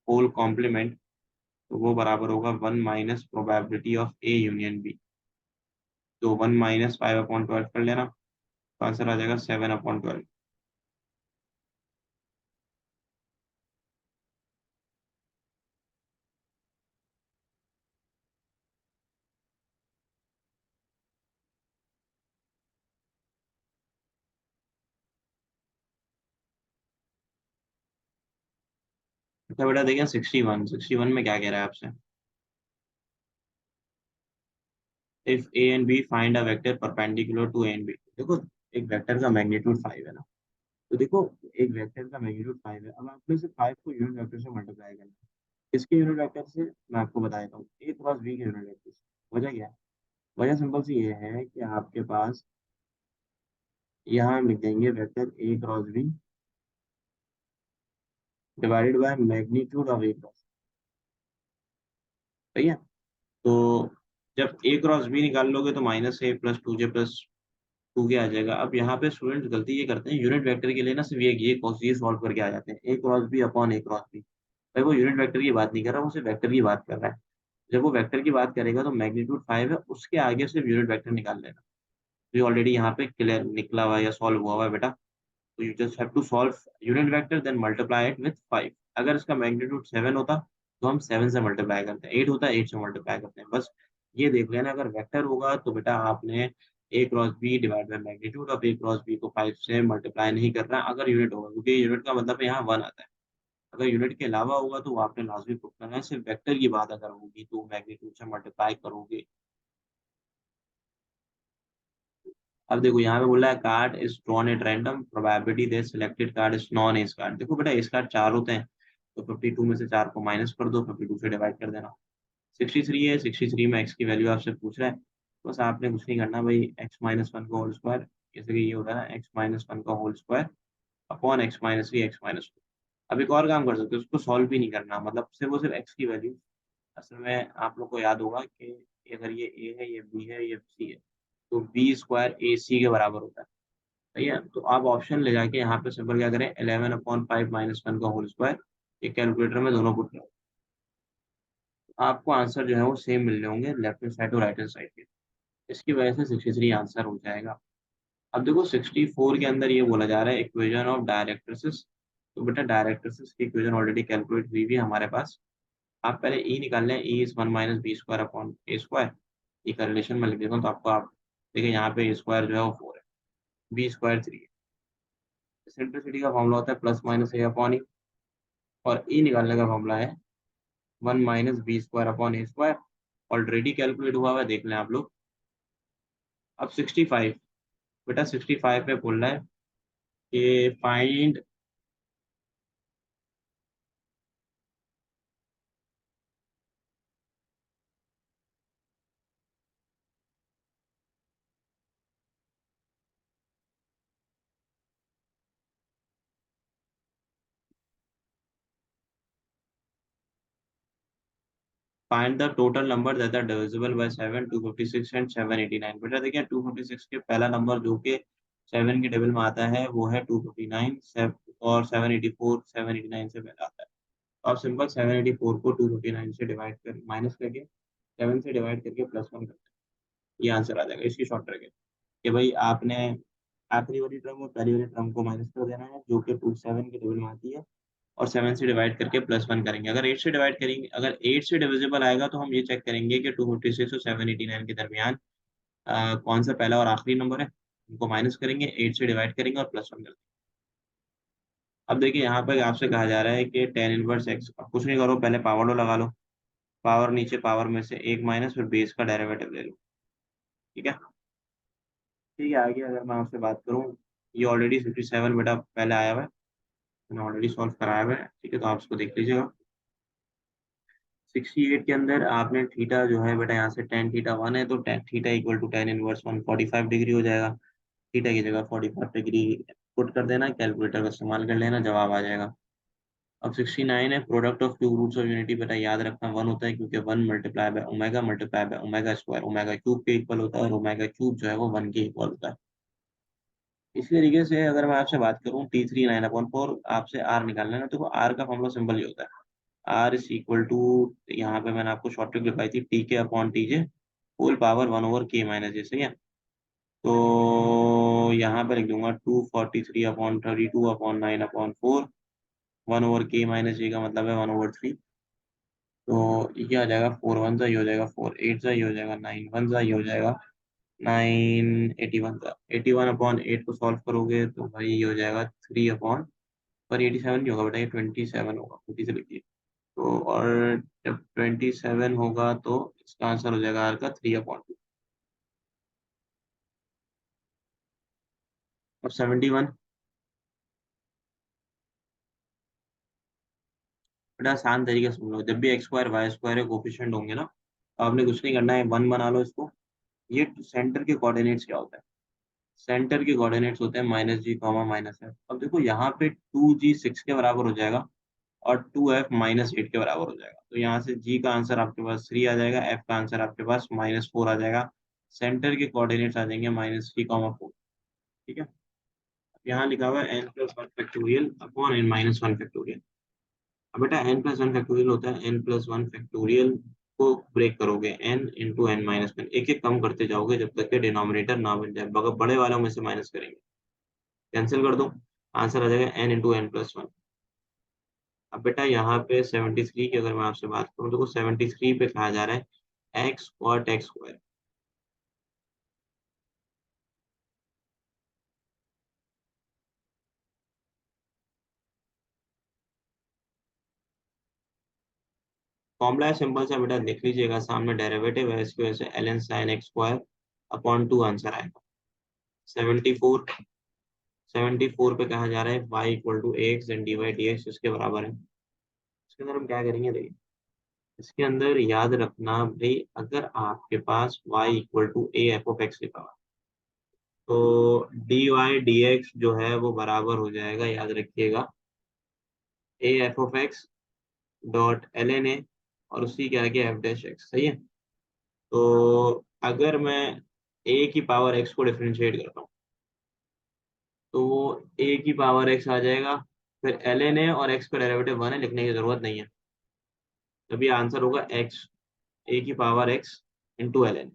होल कॉम्प्लीमेंट, तो वो बराबर होगा 1 minus probability of A union B. तो 1 माइनस 5/12 कर लेना, तो आंसर आ जाएगा 7/12। अच्छा बेटा देखिए 61 में क्या कह रहा है आपसे, if A and B find a vector perpendicular to A and B. देखो एक वेक्टर का मैग्नीट्यूड 5 है ना, तो देखो एक वेक्टर का मैग्नीट्यूड 5 है, अब आपने से 5 को यूनिट वेक्टर से मल्टीप्लाई करना है। किसके यूनिट वेक्टर से, मैं आपको बता देता हूँ, ए क्रॉस बी के यूनिट वेक्टर से। वजह क्या है? वजह सिंपल सी ये है कि आपके पास यहाँ हम लिख देंगे vector A cross B divided by magnitude of A cross, सही है। तो जब ए क्रॉस बी निकाल लोगे तो माइनस ए प्लस टू जे प्लस टू के आ जाएगा। अब यहाँ पे स्टूडेंट्स गलती ये करते हैं, यूनिट वेक्टर के लिए ना सिर्फ ये cos ये सॉल्व करके आ जाते हैं, A cross B upon A cross B. भाई वो यूनिट वेक्टर की बात नहीं कर रहा, वो सिर्फ वेक्टर की बात कर रहा है। जब वो वेक्टर की बात करेगा तो मैग्नीट्यूड 5 है, उसके आगे सिर्फ यूनिट वेक्टर निकाल लेना। तो ये ऑलरेडी यहाँ पे क्लियर निकला हुआ है या सॉल्व हुआ हुआ है बेटा। तो you just have to solve unit vector then multiply it with 5। अगर इसका मैग्नीट्यूड 7 होता तो हम 7 से मल्टीप्लाई करते हैं, 8 होता है 8 से मल्टीप्लाई करते हैं। बस ये देख लेना, अगर वेक्टर होगा तो बेटा आपने A cross B divide by magnitude of A cross B को 5 से मल्टीप्लाई नहीं करना अगर यूनिट होगा, क्योंकि यूनिट का मतलब यहाँ 1 आता है। अगर यूनिट के अलावा होगा तो वो आपने लाजमी पुट करना है। सिर्फ वेक्टर की बात अगर होगी तो मैग्नीट्यूड से मल्टीप्लाई करोगे। अब देखो यहाँ पे बोला है card is drawn at random probability that selected card is non S card. देखो बेटा एस कार्ड 4 होते हैं, तो 52 में से 4 को माइनस कर दो, 52 से डिवाइड कर देना। 63 है, 63 में एक्स की वैल्यू आपसे पूछ रहा है। बस आपने कुछ नहीं करना भाई, एक्स माइनस वन का होल स्क्वायर, जैसे कि ये होता है ना एक्स माइनस वन का whole square upon X minus three X minus two. अब एक और काम कर सकते हो, उसको सॉल्व भी नहीं करना, मतलब सिर्फ वो सिर्फ एक्स की वैल्यू। असल में आप लोग को याद होगा कि अगर ये ए है, ये बी है, ये सी है, तो बी स्क्वायर ए सी के बराबर होता है। सही है, तो आप ऑप्शन ले जाके यहाँ पे सिंपल क्या करें, 11/5 माइनस वन का होल स्क्वायर, ये कैलकुलेटर में दोनों पुट करो। आपको आंसर जो है वो सेम मिल रहे होंगे लेफ्ट हैंड साइड और राइट हैंड साइड के। इसकी वजह से 63 आंसर हो जाएगा। अब देखो 64 के अंदर ये बोला जा रहा है इक्वेशन ऑफ डायरेक्ट्रिसिस। तो बेटा डायरेक्ट्रिसिस की इक्वेशन ऑलरेडी कैलकुलेट हुई भी है हमारे पास। आप पहले ई निकाल लें, E is one minus B square upon A square. ये का रिलेशन में लिख देता हूँ तो आपको आप देखिए यहाँ पे ए स्क्वायर जो है वो 4 है, बी स्क्वायर 3 है। सिंप्लिसिटी का फॉर्मूला होता है plus minus A upon E, और ई निकालने का फॉर्मूला है one minus B square upon A square. Already calculate हुआ हुआ है, देख लें आप लोग। अब 65, बेटा 65 पे बोल रहा है कि find find the total number that are divisible by 7, 256 and 789। बेटा देखिए 256 के पहला नंबर जो कि 7 के टेबल में आता है वो है 259, और 784 789 से पहला आता है। तो आप सिंपल 784 को 259 से डिवाइड कर माइनस करके 7 से डिवाइड करके प्लस वन करते हैं, ये आंसर आ जाएगा। इसकी शॉर्ट ट्रिक है कि भाई आपने आखिरी वाली टर्म और पहली वाली टर्म को माइनस कर देना है जो कि 27 के टेबल में आती है, और 7 से डिवाइड करके प्लस वन करेंगे। अगर 8 से डिवाइड करेंगे, अगर 8 से डिविजिबल आएगा तो हम ये चेक करेंगे कि 256 और 789 के दरमियान कौन सा पहला और आखिरी नंबर है, उनको माइनस करेंगे, 8 से डिवाइड करेंगे और प्लस वन करेंगे। अब देखिए यहाँ पर आपसे कहा जा रहा है कि टेन इनवर्स एक्स, कुछ नहीं करो, पहले पावर लो लगा लो, पावर नीचे पावर में से एक माइनस फिर बेस का डेरिवेटिव ले लो। ठीक है, ठीक है। आगे अगर मैं आपसे बात करूँ, ये ऑलरेडी 57 बेटा पहले आया हुआ है, मैंने ऑलरेडी सॉल्व कराया हुआ है। ठीक है, तो आप इसको देख लीजिएगा। 68 के अंदर आपने थीटा जो है बेटा यहाँ से टेन थीटा वन है, तो tan theta equal to tan inverse 145 degree हो जाएगा। थीटा की जगह 45 डिग्री पुट कर देना, कैलकुलेटर का इस्तेमाल कर लेना, जवाब आ जाएगा। अब 69 है, product of two roots of unity बेटा याद रखना 1 होता है, क्योंकि 1 multiply by omega square omega cube के इक्वल होता है, और ओमेगा क्यूब जो है वो 1 के इक्वल होता है। इसी तरीके से अगर मैं आपसे बात करूँ T3 9/4, आपसे आर निकालना है ना, तो आर का फॉर्मूला सिंपल ही होता है, आर इज इक्वल टू, यहाँ पे मैंने आपको शॉर्ट ट्रिक लिखवाई थी, टी के अपॉन टी जे होल पावर 1/k-, सही है। तो यहाँ पे लिख दूंगा 243/32/9/4, 1/k-, का मतलब है 1/3। तो ये आ जाएगा 4 1 सा, ये हो जाएगा 4 8 सा, ये हो जाएगा 9 1 सा, ये हो जाएगा 9 81 सा। 81/8 को सॉल्व करोगे तो भाई ये हो जाएगा 3/2। पर 87 नहीं होगा बेटा, ये 27 होगा, उसी से लिखिए। तो और जब 27 होगा तो इसका आंसर हो जाएगा आर का 3/2। अब 71 बेटा आसान तरीके से सुन लो, जब भी एक्स स्क्वायर वाई स्क्वायर है कोफिशिएंट होंगे ना, तो आपने कुछ नहीं करना है, वन बना लो इसको। ये सेंटर के कोऑर्डिनेट्स क्या होता है? सेंटर के कोऑर्डिनेट्स होते हैं -g, -f। अब देखो यहाँ पे 2g 6 के बराबर हो जाएगा और 2f -8 के बराबर हो जाएगा। तो यहाँ से g का आंसर आपके पास 3 आ जाएगा, f का आंसर आपके पास -4 आ जाएगा। सेंटर के कोऑर्डिनेट्स आ जाएंगे -3, 4। ठीक है, यहाँ लिखा हुआ है n+1 factorial upon n-1 factorial. अब बेटा n+1 फैक्टोरियल होता है n+1 फैक्टोरियल को ब्रेक करोगे n इंटू n-1, एक एक कम करते जाओगे जब तक कि डिनोमिनेटर ना बन जाए, बड़े वालों में से माइनस करेंगे, कैंसिल कर दो, आंसर आ जाएगा n इंटू n+1। अब बेटा यहाँ पे 73 की अगर मैं आपसे बात करूँ तो 73 पे कहा जा रहा है x cot x square. Formula है सिंपल सा बेटा, लिख लीजिएगा, सामने डेरिवेटिव है, इसकी वजह से ln sin x square upon 2 answer आएगा। 74 74 पे कहा जा रहा है y equal to ax and dy dx इसके बराबर है। इसके अंदर हम क्या करेंगे देखिए, इसके अंदर याद रखना भाई, अगर आपके पास y equal to a f of x लिखा हुआ है, तो dy dx जो है वो बराबर हो जाएगा, याद रखिएगा, a f of x dot ln a और उसी के आगे f डैश x, सही है। तो अगर मैं a की पावर x को डिफरेंशिएट करता हूँ तो वो a की पावर x आ जाएगा, फिर ln a और x का डेरिवेटिव 1 है, लिखने की जरूरत नहीं है, तभी आंसर होगा x, a की power x into ln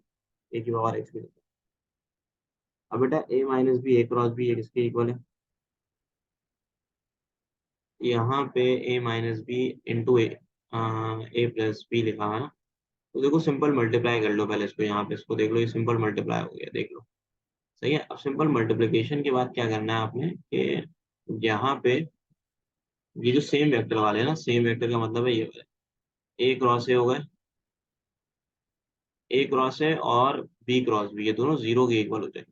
a की पावर x। अब बेटा a minus B, A cross B, ये किसके इक्वल है? यहाँ पे a minus B into A plus B लिखा हुआ है ना, तो देखो सिंपल मल्टीप्लाई कर लो पहले इसको, यहाँ पे इसको देख लो, ये सिंपल मल्टीप्लाई हो गया, देख लो, सही है। अब सिंपल मल्टीप्लिकेशन के बाद क्या करना है आपने कि यहाँ पे ये जो सेम वेक्टर वाले हैं ना, सेम वेक्टर का मतलब है ये वाले, ए क्रॉस ए हो गए, ए क्रॉस है और बी क्रॉस बी, ये दोनों जीरो के इक्वल हो जाएंगे।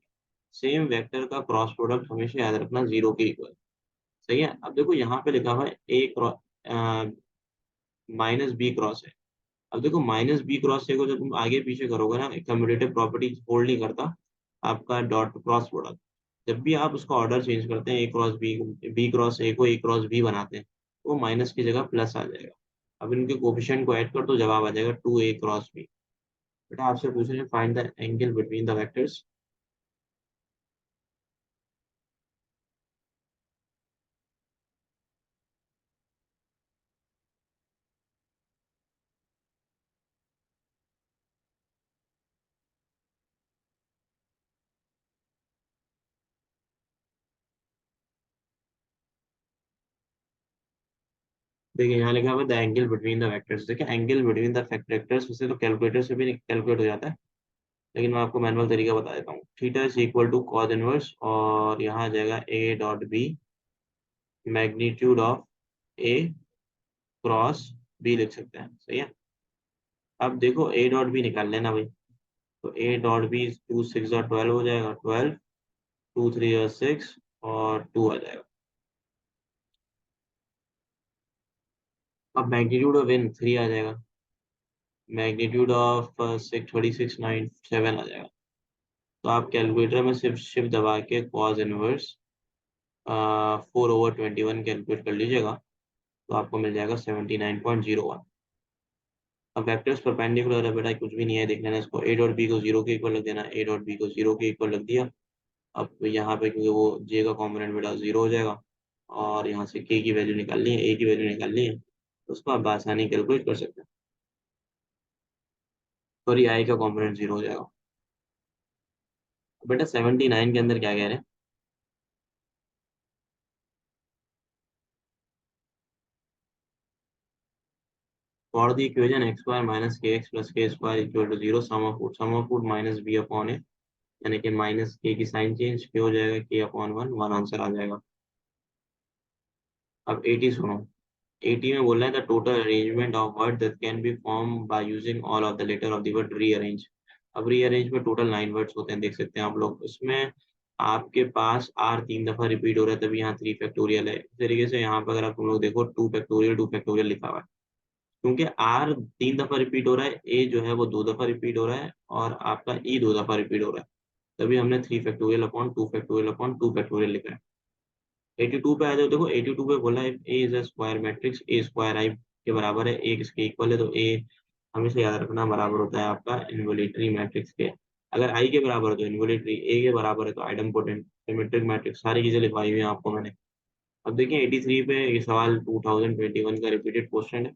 सेम वेक्टर का क्रॉस प्रोडक्ट हमेशा याद रखना जीरो के इक्वल, सही है। अब देखो यहाँ पे लिखा हुआ है ए क्रॉस माइनस बी क्रॉस है। अब देखो माइनस बी क्रॉस है को जब तुम आगे पीछे करोगे ना, कम्यूटेटिव प्रॉपर्टी होल्ड नहीं करता आपका डॉट क्रॉस प्रोडक्ट। जब भी आप उसका ऑर्डर चेंज करते हैं, A cross B, B cross A को ए क्रॉस बी बनाते हैं, तो वो माइनस की जगह प्लस आ जाएगा। अब इनके कोफिशिएंट को ऐड कर दो, जवाब आ जाएगा 2a क्रॉस बी। बेटा आपसे पूछ रहे हैं find the angle between the vectors. देखिए यहाँ लिखा हुआ है the angle between the vectors. देखिए एंगल बिटवीन द वेक्टर्स वैसे तो कैलकुलेटर से भी कैलकुलेट हो जाता है, लेकिन मैं आपको मैनुअल तरीका बता देता हूँ। Theta is equal to cos inverse, और यहाँ आ जाएगा A dot B magnitude of A cross B, लिख सकते हैं, सही है। अब देखो ए डॉट बी निकाल लेना भाई, तो ए डॉट बी 2 6 12 हो जाएगा, 12, 2 3 6 और 2 आ जाएगा। अब मैग्नीट्यूड ऑफ इन 3 आ जाएगा, मैग्नीट्यूड ऑफ 6 36 9 7 आ जाएगा। तो आप कैलकुलेटर में सिर्फ शिफ्ट दबा के कॉस इनवर्स 4/21 कैलकुलेट कर लीजिएगा, तो आपको मिल जाएगा 79.01। अब वेक्टर्स परपेंडिकुलर है बेटा, कुछ भी नहीं है, देख लेना इसको, ए डॉट बी को जीरो के इक्वल रख देना, ए डॉट बी को जीरो के इक्वल रख दिया। अब यहाँ पे क्योंकि वो जे का कॉम्पोनेंट बेटा जीरो हो जाएगा, और यहाँ से के की वैल्यू निकालनी है, ए की वैल्यू निकालनी है, तो उसको आप आसानी कैलकुलेट कर सकते हैं, और ये आई का कॉम्पोनेंट जीरो हो जाएगा। बेटा 79 के अंदर क्या कह रहे हैं? For the equation x square minus k x plus k square equal to zero, sum of root minus B upon A, यानी कि माइनस के की साइन चेंज के हो जाएगा K upon one, one answer आ जाएगा। अब 80 सुनो। 80 में बोल रहा है the total arrangement of word that can be form by using all of the letter of the word rearrange. अब रीअरेंज में टोटल 9 वर्ड्स होते हैं, देख सकते हैं आप लोग। उसमें आपके पास आर 3 दफा रिपीट हो रहा है, तभी यहाँ 3 फैक्टोरियल है। इस तरीके से यहाँ पर अगर आप लोग देखो 2 फैक्टोरियल लिखा हुआ है, क्योंकि आर 3 दफा रिपीट हो रहा है, ए जो है वो 2 दफा रिपीट हो रहा है, और आपका ई 2 दफा रिपीट हो रहा है, तभी हमने 3 फैक्टोरियल अपॉन 2 फैक्टोरियल लिखा है। 82 पे आ जाओ, देखो 82 पे बोला है A is a square matrix, A square I के बराबर है, ए किसके इक्वल है, तो ए हमेशा याद रखना बराबर होता है आपका इन्वोल्यूटरी मैट्रिक्स के। अगर आई के बराबर है तो इन्वोल्यूटरी, ए के बराबर है तो आइडेम्पोटेंट, सिमेट्रिक मैट्रिक्स, सारी चीजें लिखवाई हुई हैं आपको मैंने। अब देखिए 83 पे ये सवाल 2021 का रिपीटेड क्वेश्चन है,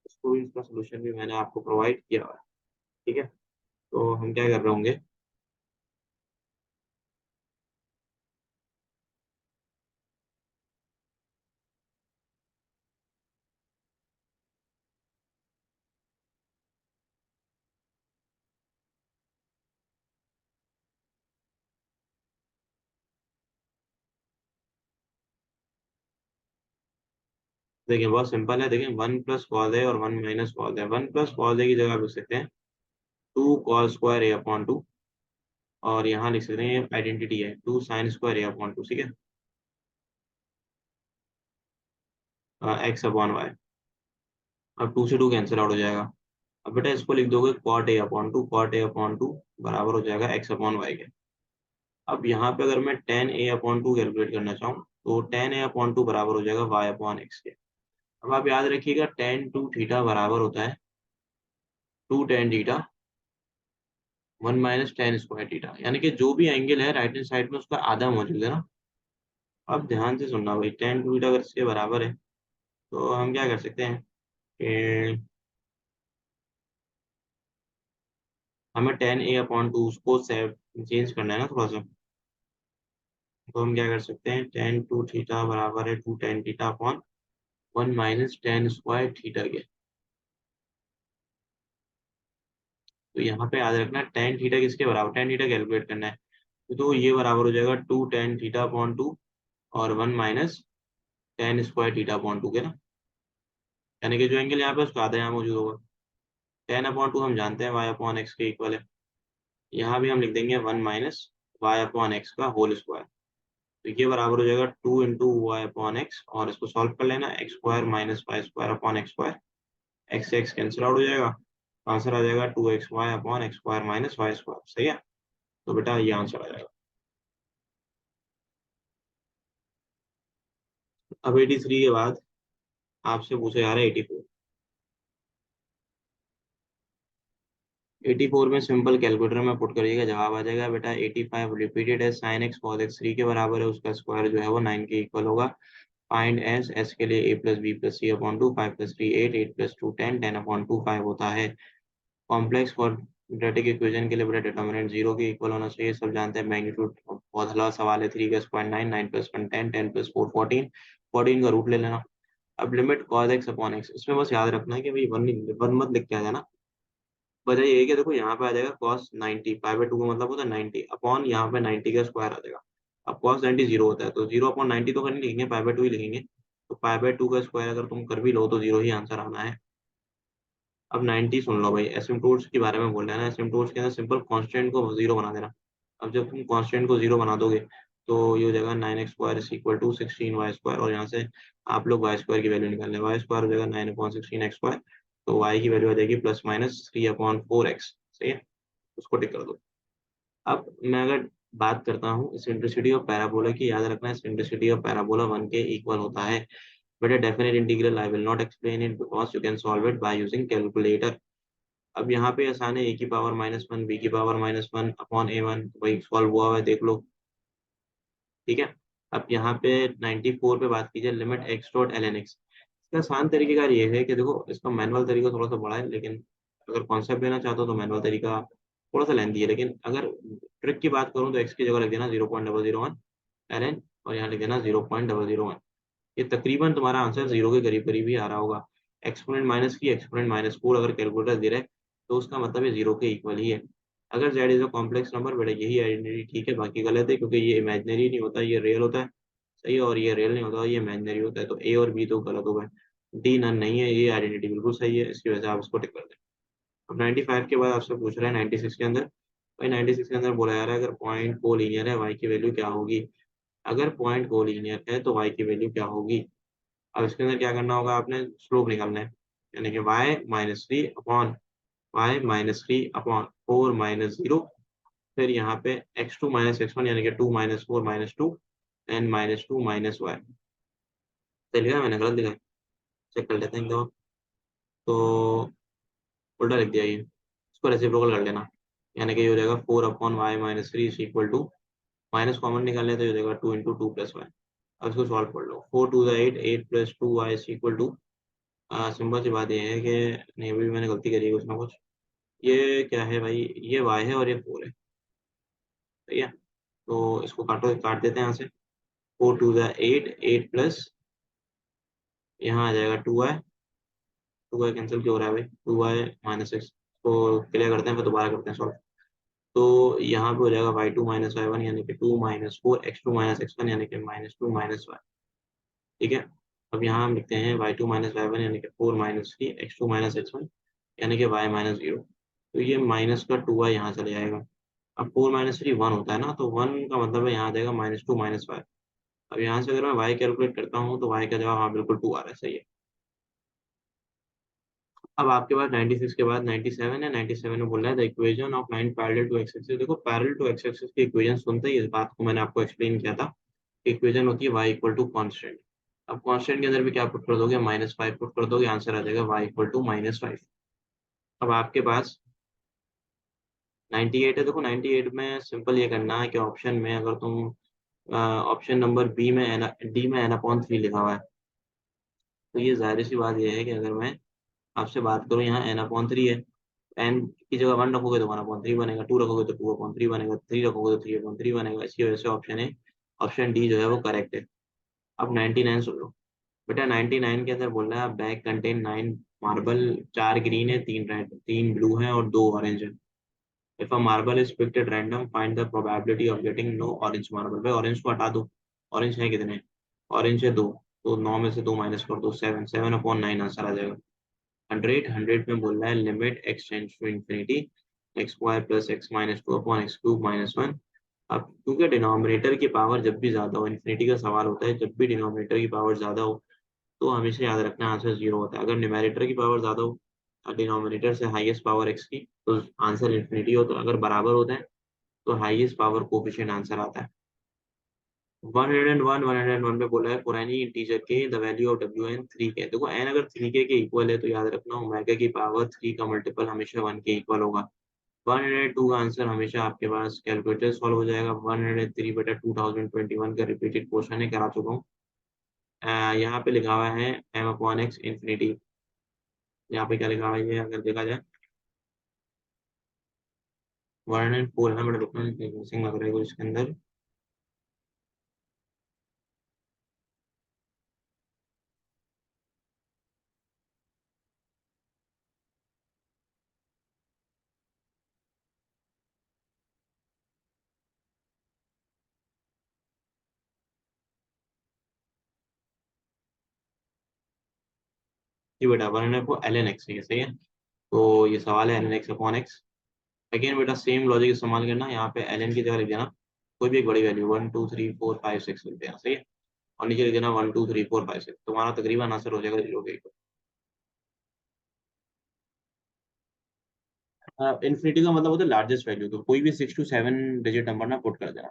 इसको भी, इसका सोल्यूशन भी मैंने आपको प्रोवाइड किया हुआ है। ठीक है, तो हम क्या कर रहे होंगे। देखिए बहुत सिंपल है, देखिए 1 + cos है और 1 - cos है। 1 + cos की जगह आप लिख सकते हैं 2 cos² a/2, और यहाँ लिख सकते हैं आइडेंटिटी है 2 sin² a/2, ठीक है, x/y। अब 2 से 2 कैंसिल आउट हो जाएगा। अब बेटा इसको लिख दोगे cot a/2 बराबर हो जाएगा x/y के। अब यहाँ पे अगर मैं tan a/2 कैलकुलेट करना चाहूँ तो tan a/2 बराबर हो जाएगा y/x के। अब आप याद रखिएगा tan 2 थीटा बराबर होता है 2 tan थीटा 1 - tan² थीटा, यानी कि जो भी एंगल है राइट हैंड साइड में उसका आधा मौजूद है ना। अब ध्यान से सुनना भाई, tan 2 थीटा अगर इसके बराबर है तो हम क्या कर सकते हैं कि हमें tan a/2 उसको चेंज करना है ना थोड़ा सा। तो हम क्या कर सकते हैं, tan 2 थीटा बराबर है 2 tan थीटा अपॉन 1 - tan² के। तो यहाँ पे याद रखना tan थीटा किसके बराबर, tan थीटा कैलकुलेट करना है, तो ये बराबर हो जाएगा 2 tan थीटा अपॉन 2 और 1 - tan² थीटा अपॉन 2 के ना। यानी कि जो एंगल यहाँ पे उसका आधा यहाँ मौजूद होगा। tan/2 हम जानते हैं y/x के इक्वल है। यहाँ भी हम लिख देंगे 1 - y/x का होल स्क्वायर। तो ये बराबर हो जाएगा 2 × y/x, और इसको सॉल्व कर लेना, x² - y² upon x²। X से एक्स कैंसिल आउट हो जाएगा, आंसर आ जाएगा 2xy/x² - y²। सही है, तो बेटा ये आंसर आ जाएगा। अब 83 के बाद आपसे पूछा जा रहा है 84। 84 में सिंपल कैलकुलेटर में पुट करिएगा, जवाब आ जाएगा बेटा 85 रिपीटेड है साइन एक्स कॉस एक्स 3 के बराबर है, उसका स्क्वायर जो है वो 9 के इक्वल होगा। फाइंड एस, एस के लिए a + b + c/2, 5 + 3 8, 8 + 2 10, 10/2 5 होता है। कॉम्प्लेक्स क्वाड्रेटिक इक्वेशन के लिए बेटा डिटर्मिनेंट 0 के इक्वल होना चाहिए, सब जानते हैं। मैग्नीट्यूड बहुत हल्का सवाल है, 3 का स्क्वायर 9, 9 + 1 10, 10 + 4 14, 14 का रूट ले लेना। अब लिमिट cos x/x, इसमें बस याद रखना है कि भाई वन वन मत लिख के आ जाना। वजह ये है कि देखो यहाँ पे आ जाएगा cos 90, π/2 का मतलब होता है 90 अपॉन यहाँ पे 90 का स्क्वायर आ जाएगा। अब cos 90 जीरो होता है, तो 0/90 तो नहीं लिखेंगे, π/2 ही लिखेंगे। तो π/2 का स्क्वायर अगर तुम कर भी लो तो 0 ही आंसर आना है। अब 90 सुन लो भाई, एसिम्पटोट्स के बारे में बोल रहे हैं ना, एसिम्पटोट्स के अंदर सिंपल कांस्टेंट को जीरो बना देना। अब जब तुम कांस्टेंट को जीरो बना दोगे तो ये हो जाएगा 9x² = 16 y², और यहाँ से आप लोग y² की वैल्यू निकाल लें, y² हो जाएगा 9/16 x²। तो y की वैल्यू आ जाएगी +/3/4x। सही है, उसको टिक कर दो। अब मैं अगर बात करता हूँ इसेंट्रिसिटी ऑफ पैराबोला की, याद रखना इसेंट्रिसिटी ऑफ पैराबोला 1 के इक्वल होता है। But a definite integral I will not explain it because you can solve it by using calculator। अब यहाँ पे आसान है, a⁻−1 b⁻−1 अपॉन a1, वही सॉल्व हुआ है देख लो। ठीक है, अब यहाँ पे 94 पे बात कीजिए, लिमिट x.ln x। इसका आसान तरीकेकार ये है कि देखो इसका मैनुअल तरीका थोड़ा सा बड़ा है, लेकिन अगर कॉन्सेप्ट लेना चाहते हो तो मैनुअल तरीका थोड़ा सा लेंदी है, लेकिन अगर ट्रिक की बात करूँ तो x की जगह लिख देना 0.001 ln, और यहाँ लिख देना 0.001। ये तकरीबन तुम्हारा आंसर जीरो के करीब करीब ही आ रहा होगा। एक्सपोनेंट माइनस की एक्सपोनेंट -4 अगर कैलकुलेटर दे रहा है तो उसका मतलब ये जीरो के इक्वल ही है। अगर z is a complex number, बेटा यही आइडेंटिटी ठीक है, बाकी गलत है, क्योंकि ये इमेजिनरी नहीं होता, ये रियल होता है। सही है, और ये रियल नहीं होता, ये इमेजिनरी होता है, तो ए और बी तो गलत हो गए। डी नन नहीं है, ये आइडेंटिटी बिल्कुल सही है, इसकी वजह से आप इसको टिक कर दें। अब 95 के बाद आपसे पूछ रहा है 96 के अंदर। भाई 96 के अंदर बोला जा रहा है अगर पॉइंट को लीनियर है वाई की वैल्यू क्या होगी। अगर पॉइंट को लीनियर है तो वाई की वैल्यू क्या होगी। अब इसके अंदर क्या करना होगा, आपने स्लोप निकालना है, यानी कि y-3 अपॉन 4 फिर यहाँ पे x2 - x1 यानी कि 2 - 4 - 2 एंड -2 - y। सही लिखा है मैंने, गलत लिखा है? चेक कर लेते हैं एक दफा। तो उल्टा लिख दिया ये, इसको रेसिप्रोकल कर लेना, यानी कि ये हो जाएगा 4/y - 3 is equal to, minus common निकालने तो ये हो जाएगा 2 × 2 + y। अब इसको सॉल्व कर लो, 4 × 2 = 8, 8 + 2y is equal to, simple सी बात ये है कि नहीं, अभी भी मैंने गलती करी है कुछ ना कुछ। ये क्या है भाई, ये y है और ये 4 है, सही है। तो इसको काटो, काट देते हैं यहाँ से। 4 × 2 = 8, 8 प्लस यहाँ आ जाएगा 2y, 2y कैंसिल क्यों हो रहा है भाई, 2y - 6 को क्लियर करते हैं, फिर दोबारा करते हैं सॉल्व। तो यहाँ पे हो जाएगा y2 - y1 यानी कि 2 - 4, x2 - x1 यानी कि -2 - y। ठीक है। अब यहाँ हम लिखते हैं y2 - y1 यानी कि 4 - 3, x2 - x1 यानी कि y - 0। तो ये माइनस का 2y यहाँ चले जाएगा। अब 4 - 3 1 होता है ना, तो 1 का मतलब है यहाँ आ जाएगा -2 - y। अब यहाँ से अगर मैं y कैलकुलेट करता हूँ तो y का जवाब हाँ बिल्कुल 2 आ रहा है, सही है। अब आपके पास 96 के बाद 97 है। 97 में बोल रहा है the equation of line parallel to X axis. देखो पैरेलल टू एक्स एक्सिस की इक्वेशन सुनते ही इस बात को मैंने आपको एक्सप्लेन किया था। इक्वेशन होती है y = कांस्टेंट। अब कांस्टेंट के अंदर भी क्या पुट कर दोगे, -5 पुट कर दोगे, आंसर आ जाएगा y = -5। अब आपके पास 98 है। देखो 98 में सिंपल ये करना है कि ऑप्शन में अगर तुम ऑप्शन नंबर बी में एन, डी में n/3 लिखा हुआ है, तो ये जाहिर सी बात ये है कि अगर मैं आपसे बात करूँ, यहाँ n/3 है, एन की जगह 1 रखोगे तो 1/3 बनेगा, 2 रखोगे तो 2/3 बनेगा, 3 रखोगे तो 3/3 बनेगा। इसकी वजह से ऑप्शन है, ऑप्शन डी जो है वो करेक्ट है। अब 99 सुन लो बेटा। 99 के अंदर बोल रहा है बैग कंटेन 9 मार्बल, 4 ग्रीन है, 3 रेड, 3 ब्लू है और 2 ऑरेंज है। If a marble is picked at random find the probability of getting no orange marble. भाई ऑरेंज को हटा दो, ऑरेंज है कितने, ऑरेंज है 2, तो 9 में से 2 माइनस कर दो, 7, 7/9 आंसर आ जाएगा। 100 में बोल रहा है limit X tends to infinity x² + x-2/x³ - 1। अब क्योंकि डिनोमिनेटर की पावर जब भी ज्यादा हो, इन्फिनिटी का सवाल होता है, जब भी डिनोमिनेटर की पावर ज्यादा हो तो हमेशा याद रखना आंसर 0 होता है। अगर न्यूमेरेटर की पावर ज्यादा हो और डिनोमिनेटर से हाईएस्ट पावर x की, तो आंसर इन्फिनिटी हो, तो अगर बराबर होते हैं तो हाईएस्ट पावर कोफिशिएंट आंसर आता है। 101 पे बोला है पुरानी इंटीजर के the value of WN 3k। देखो n अगर 3k के इक्वल है तो याद रखना ओमेगा की पावर 3 का मल्टीपल हमेशा 1 के इक्वल होगा। 102 का आंसर हमेशा आपके पास कैलकुलेटर सॉल्व हो जाएगा। 103/2021 का रिपीटेड क्वेश्चन है, करा चुका हूँ। यहाँ पे लिखा हुआ है m/x इंफिनिटी। यहाँ पे क्या लिखा हुआ है ये अगर देखा जाए, 104 है ना, बड़ा मिसिंग लग रहा है कुछ इसके अंदर। जी बेटा 104 ln x है, सही है। तो ये सवाल है ln x/x। अगेन बेटा सेम लॉजिक इस्तेमाल करना, यहाँ पे ln की जगह लिख देना कोई भी एक बड़ी वैल्यू, 1 2 3 4 5 6 लिख देना, सही है। और नीचे लिख देना 1 2 3 4 5 6, तुम्हारा तकरीबन आंसर हो जाएगा 0 के इक्वल। इन्फिनिटी का मतलब होता है लार्जेस्ट वैल्यू, तो कोई भी 6 to 7 डिजिट नंबर ना पुट कर देना।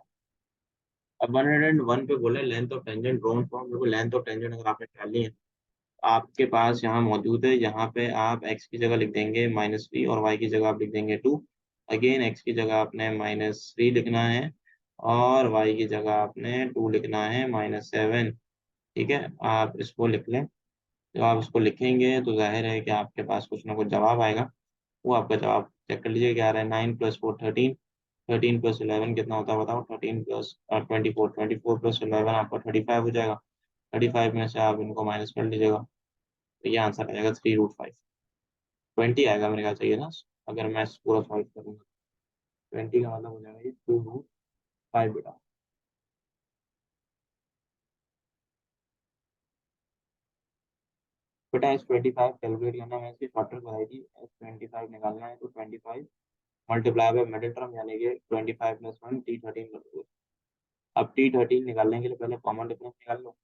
अब 101 पे बोला length of tangent drawn from. देखो लेंथ ऑफ टेंजेंट अगर आपने निकालनी है, आपके पास यहाँ मौजूद है, यहाँ पे आप x की जगह लिख देंगे -3 और y की जगह आप लिख देंगे 2। अगेन x की जगह आपने -3 लिखना है और y की जगह आपने 2 लिखना है -7। ठीक है, आप इसको लिख लें। जब आप इसको लिखेंगे तो जाहिर है कि आपके पास कुछ ना कुछ जवाब आएगा। वो आपका जवाब चेक कर लीजिए क्या आ रहा है। 9 + 4 13, 13 + 11 कितना होता है बताओ। 13 + 24, 24 + 11 आपका 35 हो जाएगा। 35 में से आप इनको माइनस कर लीजिएगा, तो ये आंसर आ जाएगा 3√5। 20 आएगा मेरे ख्याल से ये ना, अगर मैं पूरा सॉल्व करूँगा। 20 का मतलब हो जाएगा ये 2√5 बेटा। बेटा S25 कैलकुलेट करना है, इसकी शॉर्टकट बताई थी। S25 निकालना है तो 25 मल्टीप्लाई बाय मिडिल टर्म यानी कि 25 प्लस 1 T13 कर दो। अब T13 निकालने के लिए पहले कॉमन डिफरेंस निकाल लो।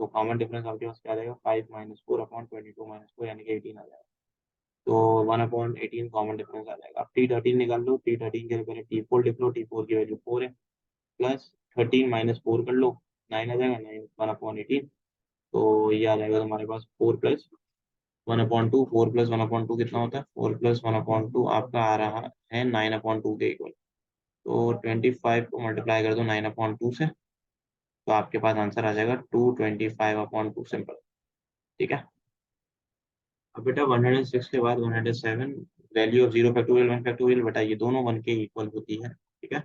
तो कॉमन डिफरेंस आपके पास क्या आ जाएगा, 5 - 4/22 - 4 यानी कि 18 आ जाएगा। तो 1/18 कॉमन डिफरेंस आ जाएगा। अब T13 निकाल लो। T13 के लिए पहले T4 लिख लो। T4 की वैल्यू 4 है, प्लस 13 - 4 कर लो, 9 आ जाएगा। 9 1/18, तो ये आ जाएगा तुम्हारे पास 4 + 1/2। 4 + 1/2 कितना होता है, 4 + 1/2 आपका आ रहा है 9/2 के इक्वल। तो 25 को मल्टीप्लाई कर दो 9/2 से, तो आपके पास आंसर आ जाएगा 225/2 सिंपल। ठीक है। अब बेटा 106 के बाद 107, वैल्यू ऑफ 0 फैक्टोरियल 1 फैक्टोरियल, बेटा ये दोनों 1 के इक्वल होती है। ठीक है।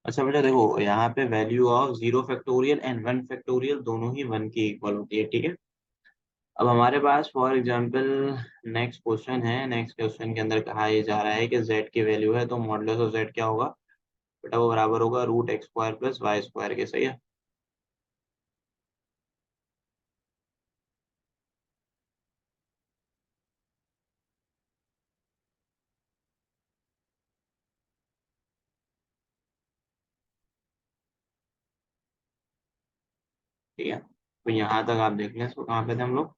अच्छा बेटा देखो, यहाँ पे value of 0 factorial and 1 factorial दोनों ही 1 के इक्वल होती है। ठीक है। अब हमारे पास फॉर एग्जांपल नेक्स्ट क्वेश्चन है। नेक्स्ट क्वेश्चन के अंदर कहा ये जा रहा है कि z की वैल्यू है, तो मॉडुलस ऑफ z क्या होगा बेटा, वो बराबर होगा √x² + y² के। सही है। ठीक है, तो यहाँ तक आप देख लें। इसको कहाँ पे थे हम लोग,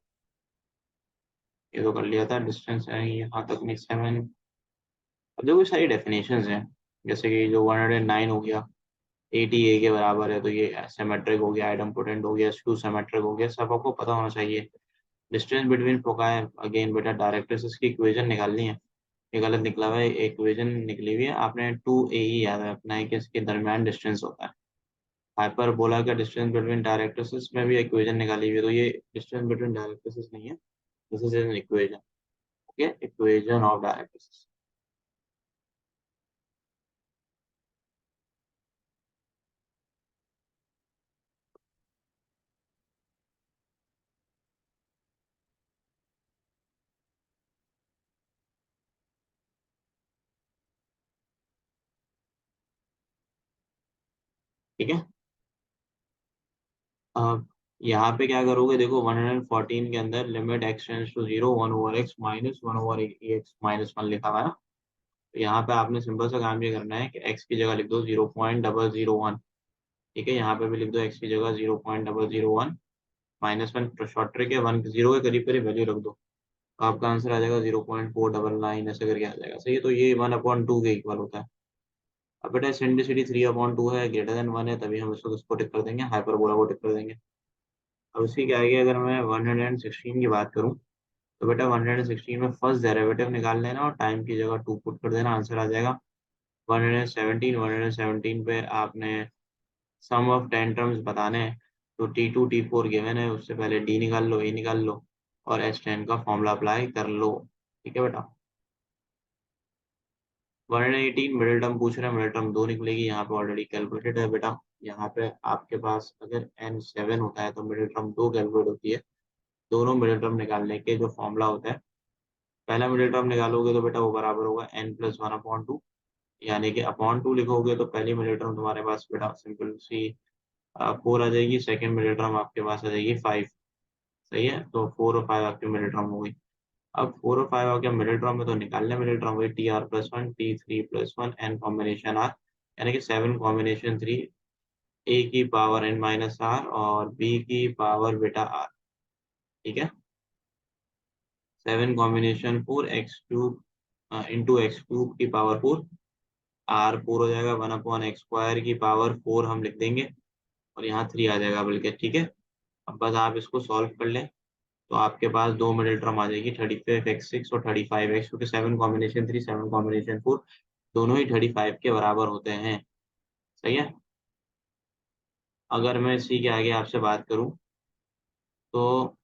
ये तो कर लिया था। डिस्टेंस है यहाँ तक में 7। अब देखो सारी डेफिनेशन हैं, जैसे कि जो 109 हो गया, 80 a के बराबर है, तो ये सिमेट्रिक हो गया, आइडम्पोटेंट हो गया, स्क्यू सिमेट्रिक हो गया, सब आपको पता होना चाहिए। डिस्टेंस बिटवीन फोकाई, अगेन बेटा डायरेक्ट्रिक्स की इक्वेशन निकालनी है। ये गलत निकला हुआ है, इक्वेशन निकली हुई है। आपने 2a ही याद रखना है कि इसके दरमियान डिस्टेंस होता है। हाइपरबोला का डिस्टेंस बिटवीन डायरेक्ट्रिक्स में भी इक्वेशन निकाली हुई है, तो ये डिस्टेंस बिटवीन डायरेक्ट्रिक्स नहीं है, this is an equation. Okay, equation of directrix. ठीक है। अब यहाँ पे क्या करोगे, देखो 114 के अंदर limit x tends to 0 1/x minus 1/x -1 लिखा हुआ है ना। तो यहाँ पे आपने सिंपल सा काम ये करना है कि x की जगह लिख दो 0.001। ठीक है, यहाँ पे भी लिख दो x की जगह 0.001 -1, शॉर्ट ट्रिक है, 1 0 के करीब करीब वैल्यू रख दो, तो आपका आंसर आ जाएगा 0.499 ऐसे करके आ जाएगा। सही है, तो ये 1/2 के इक्वल होता है। अब बेटा सिंडिसिटी 3/2 है, ग्रेटर देन 1 है, तभी हम इसको टिक कर देंगे, हाइपरबोला को टिक कर देंगे। अब उसकी क्या आगे अगर मैं 116 की बात करूं, तो बेटा 116 में फर्स्ट डेरिवेटिव निकाल लेना और टाइम की जगह 2 पुट कर देना, आंसर आ जाएगा 117। पे आपने सम ऑफ 10 टर्म्स बताने हैं, तो T2 T4 गिवन है, उससे पहले D निकाल लो, A निकाल लो और S10 का फॉर्मूला अप्लाई कर लो। ठीक है बेटा। 118 मिडिल टर्म पूछ रहे हैं, मिडिल टर्म 2 निकलेगी, यहाँ पे ऑलरेडी कैलकुलेटेड है बेटा। यहाँ पे आपके पास अगर N7 होता है तो मिडिल टर्म 2 कैलकुलेट होती है। दोनों मिडिल टर्म निकालने के जो फॉर्मूला होता है, पहला मिडिल टर्म निकालोगे तो बेटा वो बराबर होगा n+1/2, यानी कि अपॉन 2 लिखोगे तो पहली मिडिल टर्म तुम्हारे पास बेटा सिंपल सी 4 आ जाएगी, सेकंड मिडिल टर्म आपके पास आ जाएगी 5। सही है, तो 4 और 5 आपकी मिडिल टर्म हो गई। अब 4 और 5 आपके मिडिल टर्म में, तो निकालने मिडिल टर्म वही Tr+1 T3+1 n combination r, यानी कि 7 कॉम्बिनेशन 3, a की पावर n-r और b की पावर बेटा r। ठीक है, 7 कॉम्बिनेशन 4 x³ इंटू x³ की पावर 4, आर 4 हो जाएगा, 1/x² की पावर 4 हम लिख देंगे, और यहाँ 3 आ जाएगा बल्कि। ठीक है, अब बस आप इसको सॉल्व कर लें, तो आपके पास दो मिडिल टर्म आ जाएगी 35x6 और 35x, क्योंकि 7 कॉम्बिनेशन 3 7 कॉम्बिनेशन 4 दोनों ही 35 के बराबर होते हैं। सही है। अगर मैं इसी के आगे आपसे बात करूं, तो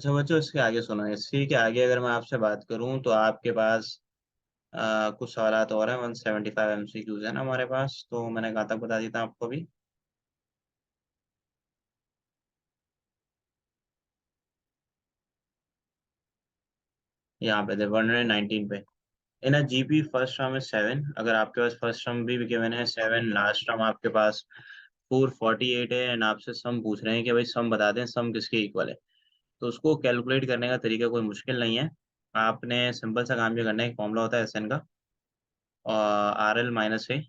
अच्छा बच्चों, इसके आगे सुनो। इसी के आगे अगर मैं आपसे बात करूं तो आपके पास कुछ सवाल और हैं। 175 MCQs है ना हमारे पास, तो मैंने कहा था बता देता हूं आपको भी। यहाँ पे थे 119 पे। इन जीपी फर्स्ट टर्म है 7। अगर आपके पास फर्स्ट टर्म भी गिवन है 7, लास्ट टर्म आपके पास 448 है, एंड आपसे सम पूछ रहे हैं कि भाई सम बता दें, सम किसके इक्वल है। तो उसको कैलकुलेट करने का तरीका कोई मुश्किल नहीं है। आपने सिंपल सा काम ये करना है, एक फॉर्मूला होता है एस एन का, और RL - A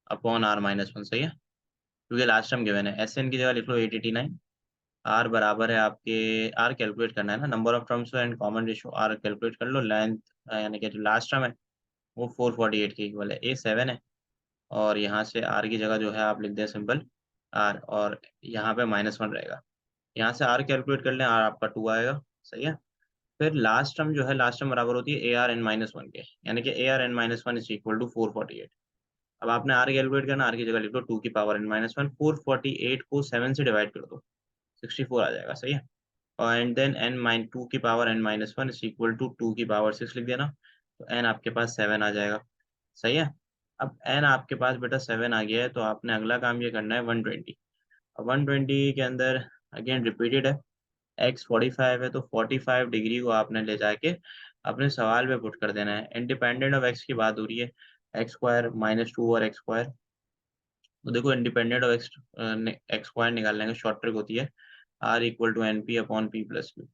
अपॉन R - 1, सही है। क्योंकि लास्ट टाइम गिवन है, एस एन की जगह लिख लो 889। आर बराबर है आपके, आर कैलकुलेट करना है ना, number of terms and common ratio, R calculate कर लो। लेंथ यानी कि जो लास्ट टर्म है वो 448 के इक्वल है, ए 7 है। और यहाँ से आर की जगह जो है आप लिख दें सिंपल आर, और यहाँ पे -1 रहेगा। यहाँ से आर कैलकुलेट कर लें, आर आपका 2 आएगा, सही है। फिर लास्ट टर्म जो है, लास्ट टर्म बराबर होती है ARn - 1 के, यानी कि ARn - 1 इज इक्वल टू 448। अब आपने आर कैलकुलेट करना, आर की जगह लिख लो 2 की पावर n-1। 448 को 7 से डिवाइड कर दो, 64 आ जाएगा, सही है। और एंड देन n-2 की power n-1 is equal to 2 की पावर 6 लिख देना। तो n आपके पास 7 आ जाएगा, सही है। अब n आपके पास बेटा 7 आ गया है, तो आपने अगला काम ये करना है 120। अब 120 के अंदर अगेन रिपीटेड है, x 45 है, तो 45 डिग्री को आपने ले जाके अपने सवाल में पुट कर देना है। इंडिपेंडेंट ऑफ x की बात हो रही है, x² -2 और x²। तो देखो इंडिपेंडेंट ऑफ एक्स स्क्वायर निकालने का शॉर्ट ट्रिक होती है, R = NP/P + Q।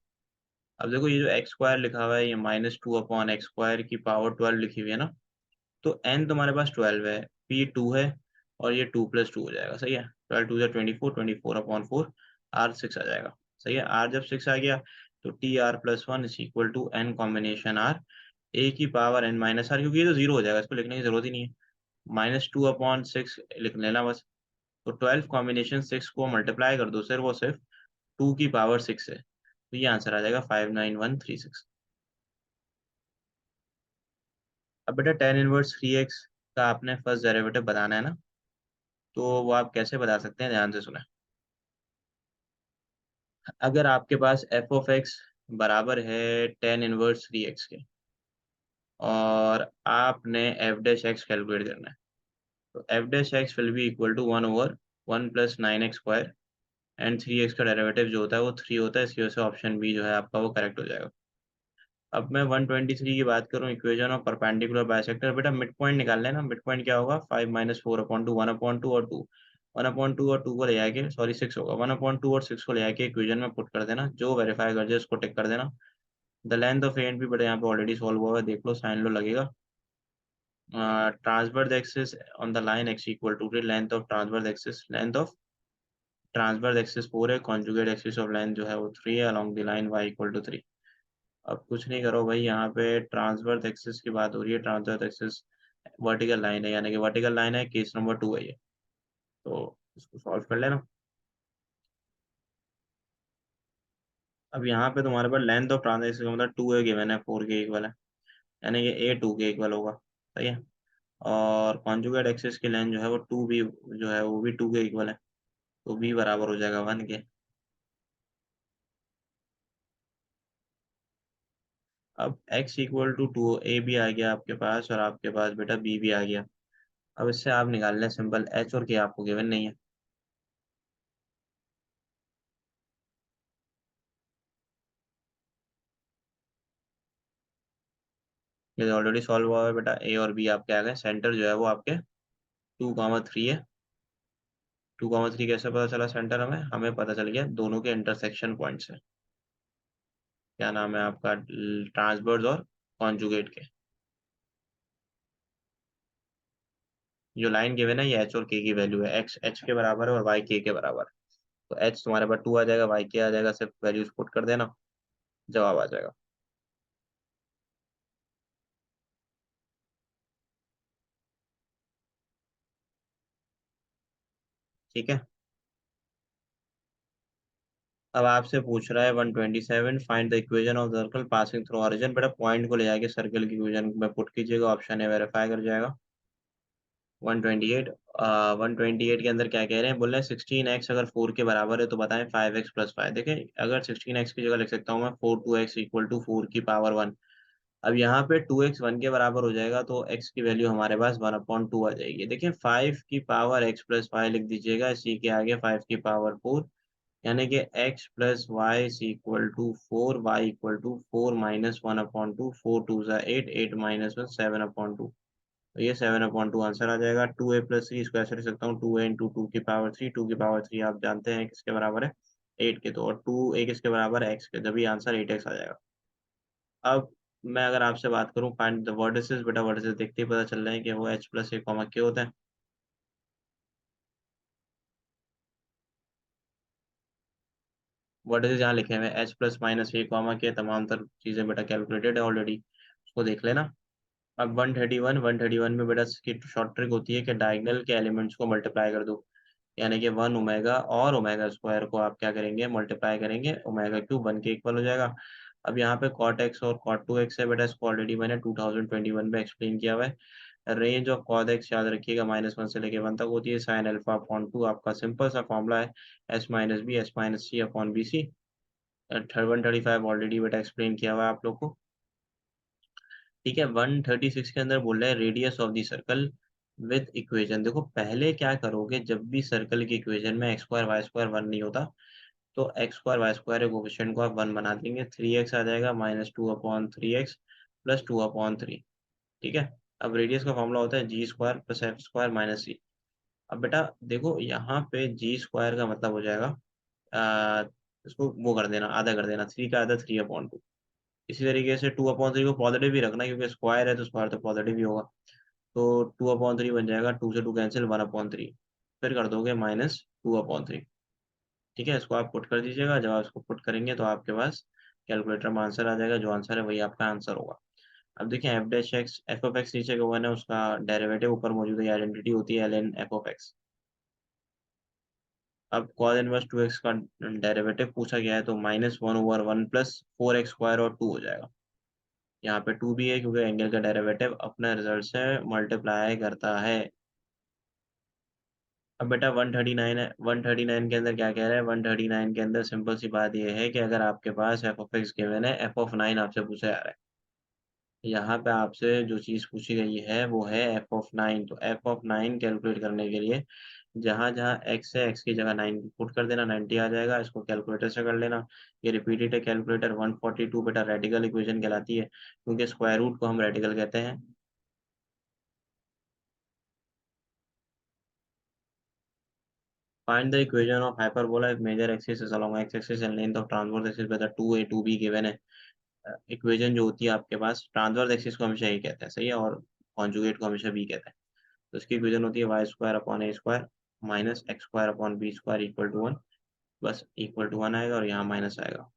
अब देखो ये जो x² लिखा हुआ है, ये -2/x² की पावर 12 लिखी हुई है ना। तो n तुम्हारे पास 12 है, p 2 है, और ये 2 + 2 हो जाएगा, सही है। 12 2 = 24, 24/4, r 6 आ जाएगा, सही है। r जब 6 आ गया तो TR+1 is equal to n combination r, a की पावर n-r, क्योंकि ये तो जीरो हो जाएगा, इसको लिखने की जरूरत ही नहीं है। -2/6 लिख लेना बस। तो 12 कॉम्बिनेशन 6 को मल्टीप्लाई कर दो सिर्फ और सिर्फ 2 की पावर 6 है, तो ये आंसर आ जाएगा 59136। अब बेटा tan−1 3x का आपने फर्स्ट डेरिवेटिव बताना है ना, तो वो आप कैसे बता सकते हैं, ध्यान से सुना। अगर आपके पास f(x) बराबर है tan−1 3x के, और आपने f'(x) कैलकुलेट करना है, तो f'(x) will be equal to 1/1 + 9x²। And 3x का डेरिवेटिव जो होता है वो 3 होता है, इसकी वजह से ऑप्शन बी जो है आपका वो करेक्ट हो जाएगा। अब मैं 123 की बात करूं, इक्वेशन ऑफ परपेंडिकुलर बाइसेक्टर, बेटा मिड पॉइंट निकाल लेना। मिड पॉइंट क्या होगा, 5 - 4/2, 1/2 और 2। 1/2 और 2 को ले आके, सॉरी 6 होगा, 1/2 और 6 को ले आके इक्वेशन में पुट कर देना, जो वेरीफाई कर जाए उसको टिक कर देना। The length of A and B, बेटा यहाँ पे ऑलरेडी सॉल्व हुआ है, देख लो, साइन लो लगेगा। Transverse axis on the line x equal to length of transverse axis, length of transverse axis 4 है, कॉन्जुगेट एक्सिस ऑफ लाइन जो है वो 3 है, along the line y equal to 3। अब कुछ नहीं करो भाई, यहाँ पे ट्रांसवर्स एक्सिस की बात हो रही है, ट्रांसवर्स एक्सिस वर्टिकल लाइन है, यानी कि वर्टिकल लाइन है, केस नंबर 2 है ये। तो इसको सॉल्व कर लेना। अब यहाँ पे तुम्हारे पास लेंथ ऑफ ट्रांसवर्स का मतलब 2 है, गिवन है 4 के इक्वल है, यानी कि a 2 के इक्वल होगा, सही है। और कॉन्जुगेट एक्सिस की लेंथ जो है वो 2b जो है वो भी 2 के इक्वल है, तो b बराबर हो जाएगा 1 के। अब x इक्वल टू 2, a भी आ गया आपके पास, और आपके पास बेटा b भी आ गया। अब इससे आप निकाल लें सिंपल, h और k आपको गिवन नहीं है। ये ऑलरेडी सॉल्व हुआ है बेटा, a और b आपके आ गए। सेंटर जो है वो आपके 2,3 है। 2,3 कैसे पता चला सेंटर, हमें हमें पता चल गया दोनों के इंटरसेक्शन पॉइंट से। क्या नाम है आपका, ट्रांसवर्स और कॉन्जुगेट के। जो लाइन गिवन है ये h और k की वैल्यू है, x h के बराबर है और y k के बराबर है। तो h तुम्हारे पास 2 आ जाएगा, y k आ जाएगा, सिर्फ वैल्यूज पुट कर देना, जवाब आ जाएगा। ठीक है। अब आपसे पूछ रहा है 127, find the equation of circle passing through origin. बेटा पॉइंट को ले जाके सर्कल की इक्वेशन में पुट कीजिएगा, ऑप्शन है वेरीफाई कर जाएगा। 128। 128 के अंदर क्या कह रहे हैं, बोल रहे हैं 16x अगर 4 के बराबर है तो बताएं 5x प्लस 5। देखें, अगर 16x की जगह लिख सकता हूँ मैं 4 2x इक्वल टू 4 की पावर 1। अब यहाँ पे 2x 1 के बराबर हो जाएगा तो x की वैल्यू हमारे पास 1/2 आ जाएगी। देखिए 5 की पावर x प्लस 5 लिख दीजिएगा, इसी के आगे 5 की पावर 4, यानी कि x plus Y equal to 4, Y equal to 4 minus 1/2, 4 2 ज़ा 8, 8 माइनस 1 7/2। तो ये 7/2 आंसर आ जाएगा। 2a+3 इसको ऐसे लिख सकता हूँ, 2a इंटू 2 की पावर 3। 2 की पावर 3 आप जानते हैं किसके बराबर है, 8 के। तो और 2a किसके बराबर है, x के, जब ये आंसर 8x आ जाएगा। अब मैं अगर आपसे बात करूँ फाइंड द वर्टिसेस, बेटा वर्टिसेस देखते ही पता चल रहा है कि वो h प्लस ए कॉमा के होता है। वर्टिसेस यहाँ लिखे हुए हैं h प्लस माइनस ए कॉमा के, तमाम तर चीज़ें बेटा कैलकुलेटेड है ऑलरेडी, उसको देख लेना। अब 131 में बेटा इसकी शॉर्ट ट्रिक होती है कि डायगोनल के एलिमेंट्स को मल्टीप्लाई कर दो, यानी कि 1 ओमेगा और ओमेगा स्क्वायर को आप क्या करेंगे, मल्टीप्लाई करेंगे, ओमेगा क्यूब 1 के इक्वल हो जाएगा। अब यहाँ पे कॉट एक्स और कॉट 2x है बेटा, इसको ऑलरेडी मैंने 2021 में एक्सप्लेन किया हुआ है। रेंज ऑफ कॉट एक्स याद रखिएगा -1 से लेके 1 तक होती है, साइन अल्फा अपॉन 2 आपका सिंपल सा फॉर्मूला है, s - b upon B C. 135 already बेटा एक्सप्लेन किया हुआ है आप लोग को, ठीक है। 136 के अंदर बोल रहा है radius of the circle with equation. देखो पहले क्या करोगे, जब भी सर्कल की इक्वेशन में एक्स स्क्वायर वाई स्क्वायर 1 नहीं होता तो X square Y square coefficient को आप 1 बना देंगे, 3x आ जाएगा -2/3x प्लस 2/3, ठीक है। अब रेडियस का फॉर्मूला होता है g square plus f square minus c. अब बेटा देखो यहाँ पे जी स्क्वायर का मतलब हो जाएगा, आ, इसको वो कर देना, आधा कर देना, 3 का आधा 3/2। इसी तरीके से 2/3 को पॉजिटिव भी रखना, क्योंकि स्क्वायर है तो स्क्वायर तो पॉजिटिव ही होगा। तो 2/3 बन जाएगा, 2 से 2 कैंसिल, 1/3, फिर कर दोगे -2/3, ठीक है। इसको आप पुट कर दीजिएगा, जब आप इसको पुट करेंगे तो आपके पास कैलकुलेटर में आंसर आ जाएगा, जो आंसर है वही आपका आंसर होगा। अब देखिए F dash x, f of x नीचे का वन है, उसका डेरिवेटिव ऊपर मौजूद है, आइडेंटिटी होती है ln एफ ऑफ एक्स। अब cos इनवर्स 2x का डेरिवेटिव पूछा गया है, तो -1/1 प्लस 4x स्क्वायर और 2 हो जाएगा। यहाँ पे 2 भी है क्योंकि एंगल का डेरिवेटिव अपने रिजल्ट से मल्टीप्लाई करता है। अब बेटा 139 है, 139 के अंदर क्या कह रहा है, 139 के अंदर सिंपल सी बात यह है कि अगर आपके पास एफ ऑफ एक्स गिवन है, एफ ऑफ 9 आपसे पूछा जा रहा है, यहाँ पे आपसे जो चीज़ पूछी गई है वो है एफ ऑफ 9। तो एफ ऑफ 9 कैलकुलेट करने के लिए जहाँ जहाँ एक्स है, एक्स की जगह 9 पुट कर देना, 90 आ जाएगा। इसको कैलकुलेटर से कर लेना, ये रिपीटेड है कैलकुलेटर। 142 बेटा रेडिकल इक्वेशन कहलाती है, क्योंकि स्क्वायर रूट को हम रेडिकल कहते हैं। Find the equation of hyperbola if major axis is along x axis and length of transverse axis whether 2a 2b given है। इक्वेशन जो होती है आपके पास, ट्रांसवर्स एक्सिस को हमेशा ए कहते हैं, सही है, और कॉन्जुगेट को हमेशा बी कहते हैं। तो इसकी इक्वेशन होती है Y square upon A square minus X square upon B square equal to 1, बस इक्वल टू 1 आएगा और यहाँ माइनस आएगा,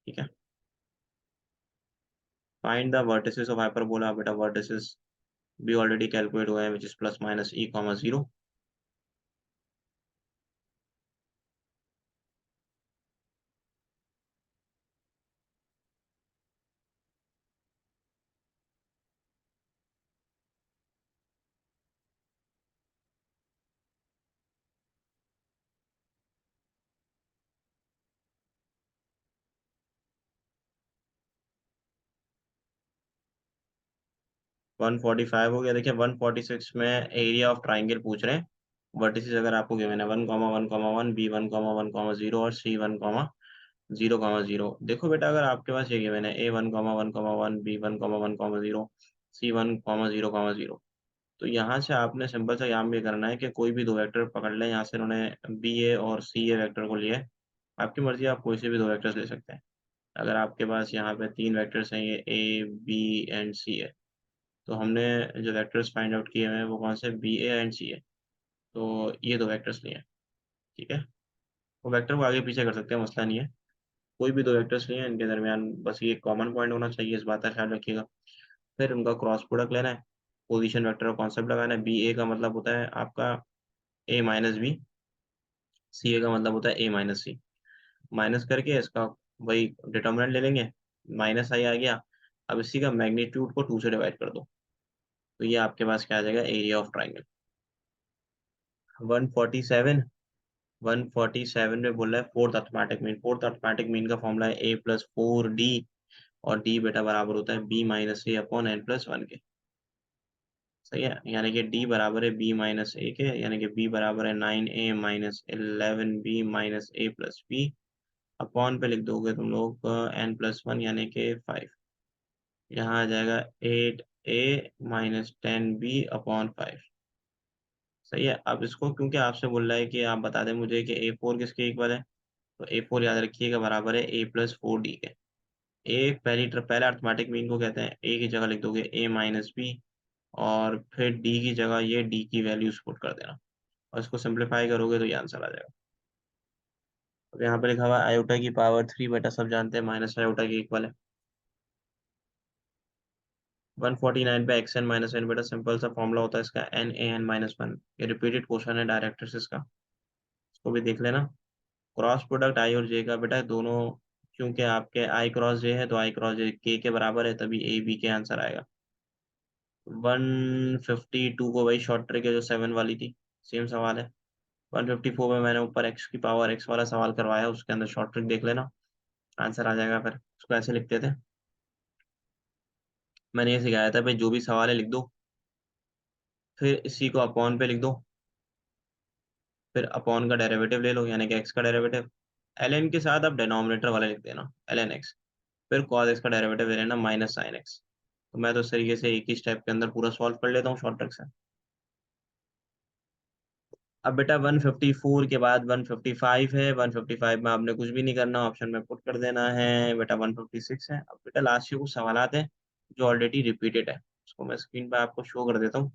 ठीक है। Find the vertices of hyperbola, बेटा वर्टिसेस भी ऑलरेडी कैलकुलेट हुए हैं, which is plus minus E comma 0। 145 हो गया। देखिए 146 में एरिया ऑफ ट्राइंगल पूछ रहे हैं, वर्टिसेस अगर आपको गिवन है 1,1,1, B 1,1,0 और C 1,0,0। देखो बेटा अगर आपके पास ये गिवन है A 1,1,1, B 1,1,0, C 1,0,0, तो यहाँ से आपने सिंपल सा काम ये करना है कि कोई भी दो वेक्टर पकड़ लें, यहाँ से उन्होंने बी ए और सी ए वेक्टर को लिया है, आपकी मर्जी, आप कोई से भी दो वेक्टर्स ले सकते हैं। अगर आपके पास यहाँ पे तीन वेक्टर्स हैं, ये ए बी एंड सी है, तो हमने जो वेक्टर्स फाइंड आउट किए हुए हैं वो कौन से, बी ए एंड सी है। तो ये दो वेक्टर्स लिए हैं, ठीक है। वो वेक्टर को आगे पीछे कर सकते हैं, मसला नहीं है। कोई भी दो वेक्टर्स लिए हैं, इनके दरमियान बस ये कॉमन पॉइंट होना चाहिए, इस बात का ख्याल रखिएगा। फिर उनका क्रॉस प्रोडक्ट लेना है, पोजीशन वेक्टर का कॉन्सेप्ट लगाना है। बी ए का मतलब होता है आपका ए माइनस बी, सी ए का मतलब होता है ए माइनस सी। माइनस करके इसका वही डिटर्मिनेंट ले लेंगे, माइनस आई आ गया। अब इसी का मैग्नीट्यूड को 2 से डिवाइड कर दो, तो ये आपके पास क्या आ जाएगा, एरिया ऑफ ट्राइंगल। 147 147 में बोल रहा है fourth arithmetic mean. Fourth arithmetic mean का फॉर्मूला है a+4d, और d बेटा बराबर होता है b-a/n+1 के। सही है, यानी कि d बराबर है b-a के, यानी कि b बराबर है 9a-11b-a+b। अपॉन पे लिख दोगे तुम लोग n+1 यानी कि 5। यहाँ आ जाएगा 8a-10b/5। सही है। अब इसको क्योंकि आपसे बोल रहा है कि आप बता दें मुझे कि a4 किसके इक्वल है, तो a4 याद रखिएगा बराबर है a+4d के। ए पहला अर्थमेटिक मीन को कहते हैं, ए की जगह लिख दोगे a-b, और फिर डी की जगह ये डी की वैल्यूज पुट कर देना, और इसको सिंप्लीफाई करोगे तो ये आंसर आ जाएगा। अब यहाँ पे लिखा हुआ है आयोटा की पावर 3, बेटा सब जानते हैं माइनस आयोटा के इक्वल है। 149 पे एक्स एन माइनस एन, बेटा सिंपल सा फॉर्मूला होता है इसका NaN-1। ये रिपीटेड क्वेश्चन है डायरेक्ट्रिक्स का, इसको भी देख लेना। क्रॉस प्रोडक्ट आई और जे का बेटा दोनों, क्योंकि आपके आई क्रॉस जे है तो आई क्रॉस जे के बराबर है, तभी ए बी के आंसर आएगा। 152 को वही शॉर्ट ट्रिक है जो 7 वाली थी, सेम सवाल है। 154 में मैंने ऊपर एक्स की पावर एक्स वाला सवाल करवाया, उसके अंदर शॉर्ट ट्रिक देख लेना, आंसर आ जाएगा। फिर उसको ऐसे लिखते थे, मैंने ये सिखाया था भाई, जो भी सवाल है लिख दो, फिर इसी को अपॉन पे लिख दो, फिर अपॉन का डेरिवेटिव ले लो, यानी कि एक्स का डेरिवेटिव। ln के साथ आप डिनोमिनेटर वाला लिख देना ln x, फिर cos x का डेरिवेटिव ले लेना -sin x। तो मैं तो इस तरीके से एक ही स्टेप के अंदर पूरा सॉल्व कर लेता हूँ शॉर्ट ट्रिक से। अब बेटा 154 के बाद 155 है, 155 में आपने कुछ भी नहीं करना, ऑप्शन में पुट कर देना है। बेटा 156 है। अब बेटा लास्ट के कुछ सवालात हैं जो ऑलरेडी रिपीटेड है, उसको मैं स्क्रीन पर आपको शो कर देता हूँ,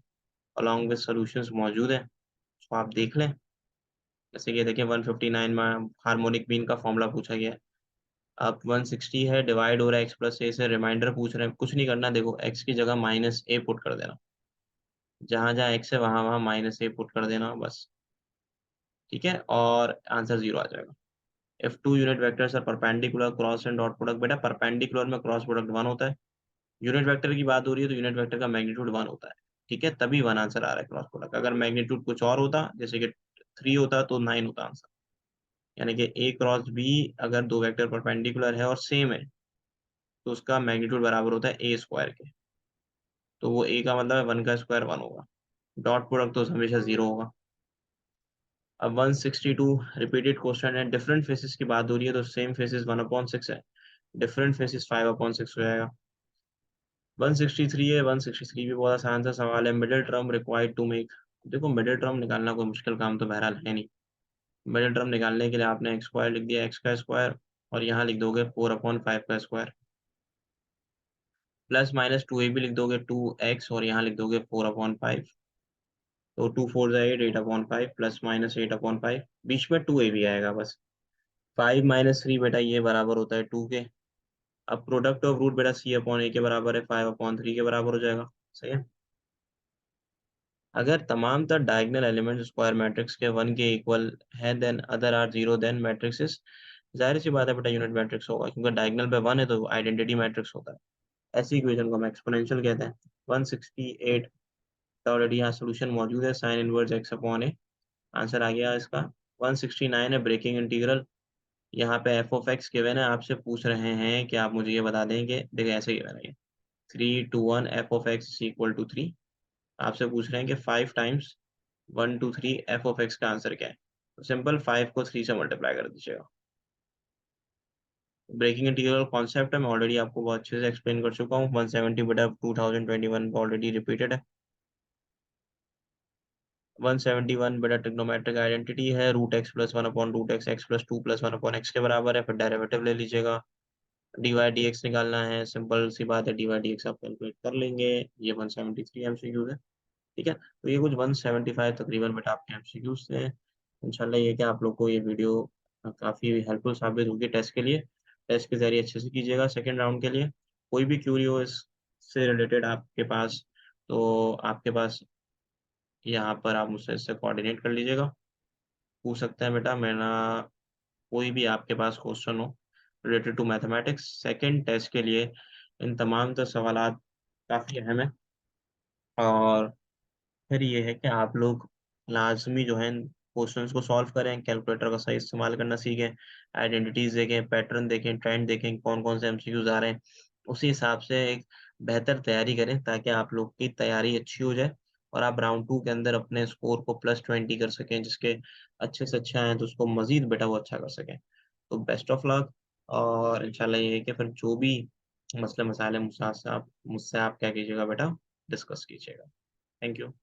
अलॉन्ग विद सॉल्यूशंस मौजूद है, उसको आप देख लें। जैसे कि देखिए 159 में हार्मोनिक मीन का फॉर्मूला पूछा गया है। अब 160 है, डिवाइड हो रहा है x+a से, रिमाइंडर पूछ रहे हैं, कुछ नहीं करना, देखो x की जगह -a पुट कर देना, जहां जहां x है वहां वहां -a पुट कर देना बस। ठीक है, और आंसर 0 आ जाएगा। If two unit vectors are perpendicular cross and dot product, बेटा परपेंडिकुलर में क्रॉस प्रोडक्ट 1 होता है, यूनिट वेक्टर की बात हो रही है तो यूनिट वेक्टर का मैग्नीट्यूड 1 होता है। ठीक है, तभी 1 आंसर आ रहा है क्रॉस प्रोडक्ट। अगर मैग्नीट्यूड कुछ और होता, जैसे कि 3 होता, तो 9 होता आंसर। यानी कि a क्रॉस b, अगर दो वेक्टर परपेंडिकुलर है और सेम है, तो उसका मैग्नीट्यूड बराबर होता है a² के। तो वो a का मतलब है 1 का स्क्वायर 1 होगा, डॉट प्रोडक्ट तो हमेशा 0 होगा। अब 162 रिपीटेड क्वेश्चन है, डिफरेंट फेसेस की बात हो रही है, तो सेम फेसेस 1/6 है, डिफरेंट फेसेस 5/6 हो जाएगा। 163 है, 163 भी बहुत आसान सा सवाल है, middle term required to make. देखो मिडिल टर्म निकालना कोई मुश्किल काम तो बहरहाल है नहीं। मिडिल टर्म निकालने के लिए आपने एक्स स्क्वायर लिख दिया, एक्स का स्क्वायर, और यहाँ लिख दोगे 4/5 का स्क्वायर, प्लस माइनस 2a भी लिख दोगे 2x, और यहाँ लिख दोगे 4/5। तो 2 4 8, 8/5 प्लस माइनस 8/5, बीच में 2a भी आएगा बस। 5 - 3 बेटा ये बराबर होता है 2 के। अब प्रोडक्ट ऑफ रूट बेटा c/a के बराबर है, 5/3 के बराबर हो जाएगा। सही है। अगर तमाम तर डायगोनल एलिमेंट स्क्वायर मैट्रिक्स के 1 के इक्वल है, then other are 0, then matrix is, जाहिर सी बात है बेटा यूनिट मैट्रिक्स होगा, क्योंकि डायगोनल पे 1 है तो आइडेंटिटी मैट्रिक्स होता है। ऐसी इक्वेशन को हम एक्सपोनेंशियल कहते हैं। 168 का ऑलरेडी यहाँ सोल्यूशन मौजूद है, साइन इनवर्स x/a, आंसर आ गया इसका। 169 है ब्रेकिंग इंटीग्रल, यहाँ पे f(x) गिवन है, आपसे पूछ रहे हैं कि आप मुझे ये बता दें कि देखिए ऐसे गिवन है, 3 to 1 f(x)=3। आपसे पूछ रहे हैं कि 5 × 1 to 3 f(x) का आंसर क्या है, तो सिंपल 5 को 3 से मल्टीप्लाई कर दीजिएगा। ब्रेकिंग इंटीग्रल कॉन्सेप्ट है, मैं ऑलरेडी आपको बहुत अच्छे से एक्सप्लेन कर चुका हूँ। 170/2021 ऑलरेडी रिपीटेड है। 171 बेटा ट्रिग्नोमेट्रिक आइडेंटिटी है, √x+1/√x, x+2+1/x के बराबर है, फिर डेरिवेटिव ले लीजिएगा। dy/dx निकालना है, सिंपल सी बात है, dy/dx आप कैलकुलेट कर लेंगे। ये 173 एमसीक्यूज है। ठीक है, तो ये कुछ 175 तकरीबन बेटा आपके एमसीक्यूज थे। इंशाल्लाह ये कि आप लोग को ये वीडियो काफ़ी हेल्पफुल साबित होगी टेस्ट के लिए। टेस्ट के जरिए अच्छे से कीजिएगा सेकेंड राउंड के लिए। कोई भी क्यूरी हो इससे रिलेटेड आपके पास, तो आपके पास यहाँ पर आप मुझसे इससे कोऑर्डिनेट कर लीजिएगा, पूछ सकते हैं बेटा। मेरा कोई भी आपके पास क्वेश्चन हो related to mathematics second test के लिए, इन तमाम तो सवालात काफ़ी अहम है। और फिर ये है कि आप लोग लाज़मी जो है क्वेश्चंस को सॉल्व करें, कैलकुलेटर का सही इस्तेमाल करना सीखें, आइडेंटिटीज़ देखें, पैटर्न देखें, ट्रेंड देखें, कौन-कौन से एमसीक्यूज़ आ रहे हैं। उसी हिसाब से एक बेहतर तैयारी करें ताकि आप लोग की तैयारी अच्छी हो जाए और आप राउंड 2 के अंदर अपने स्कोर को +20 कर सकें, जिसके अच्छे से अच्छा आएँ तो उसको मज़ीद बेटा वो अच्छा कर सकें। तो बेस्ट ऑफ लक और इंशाल्लाह ये है कि फिर जो भी मसले-मसाइल हैं मुझसे आप क्या कीजिएगा बेटा डिस्कस कीजिएगा। Thank you.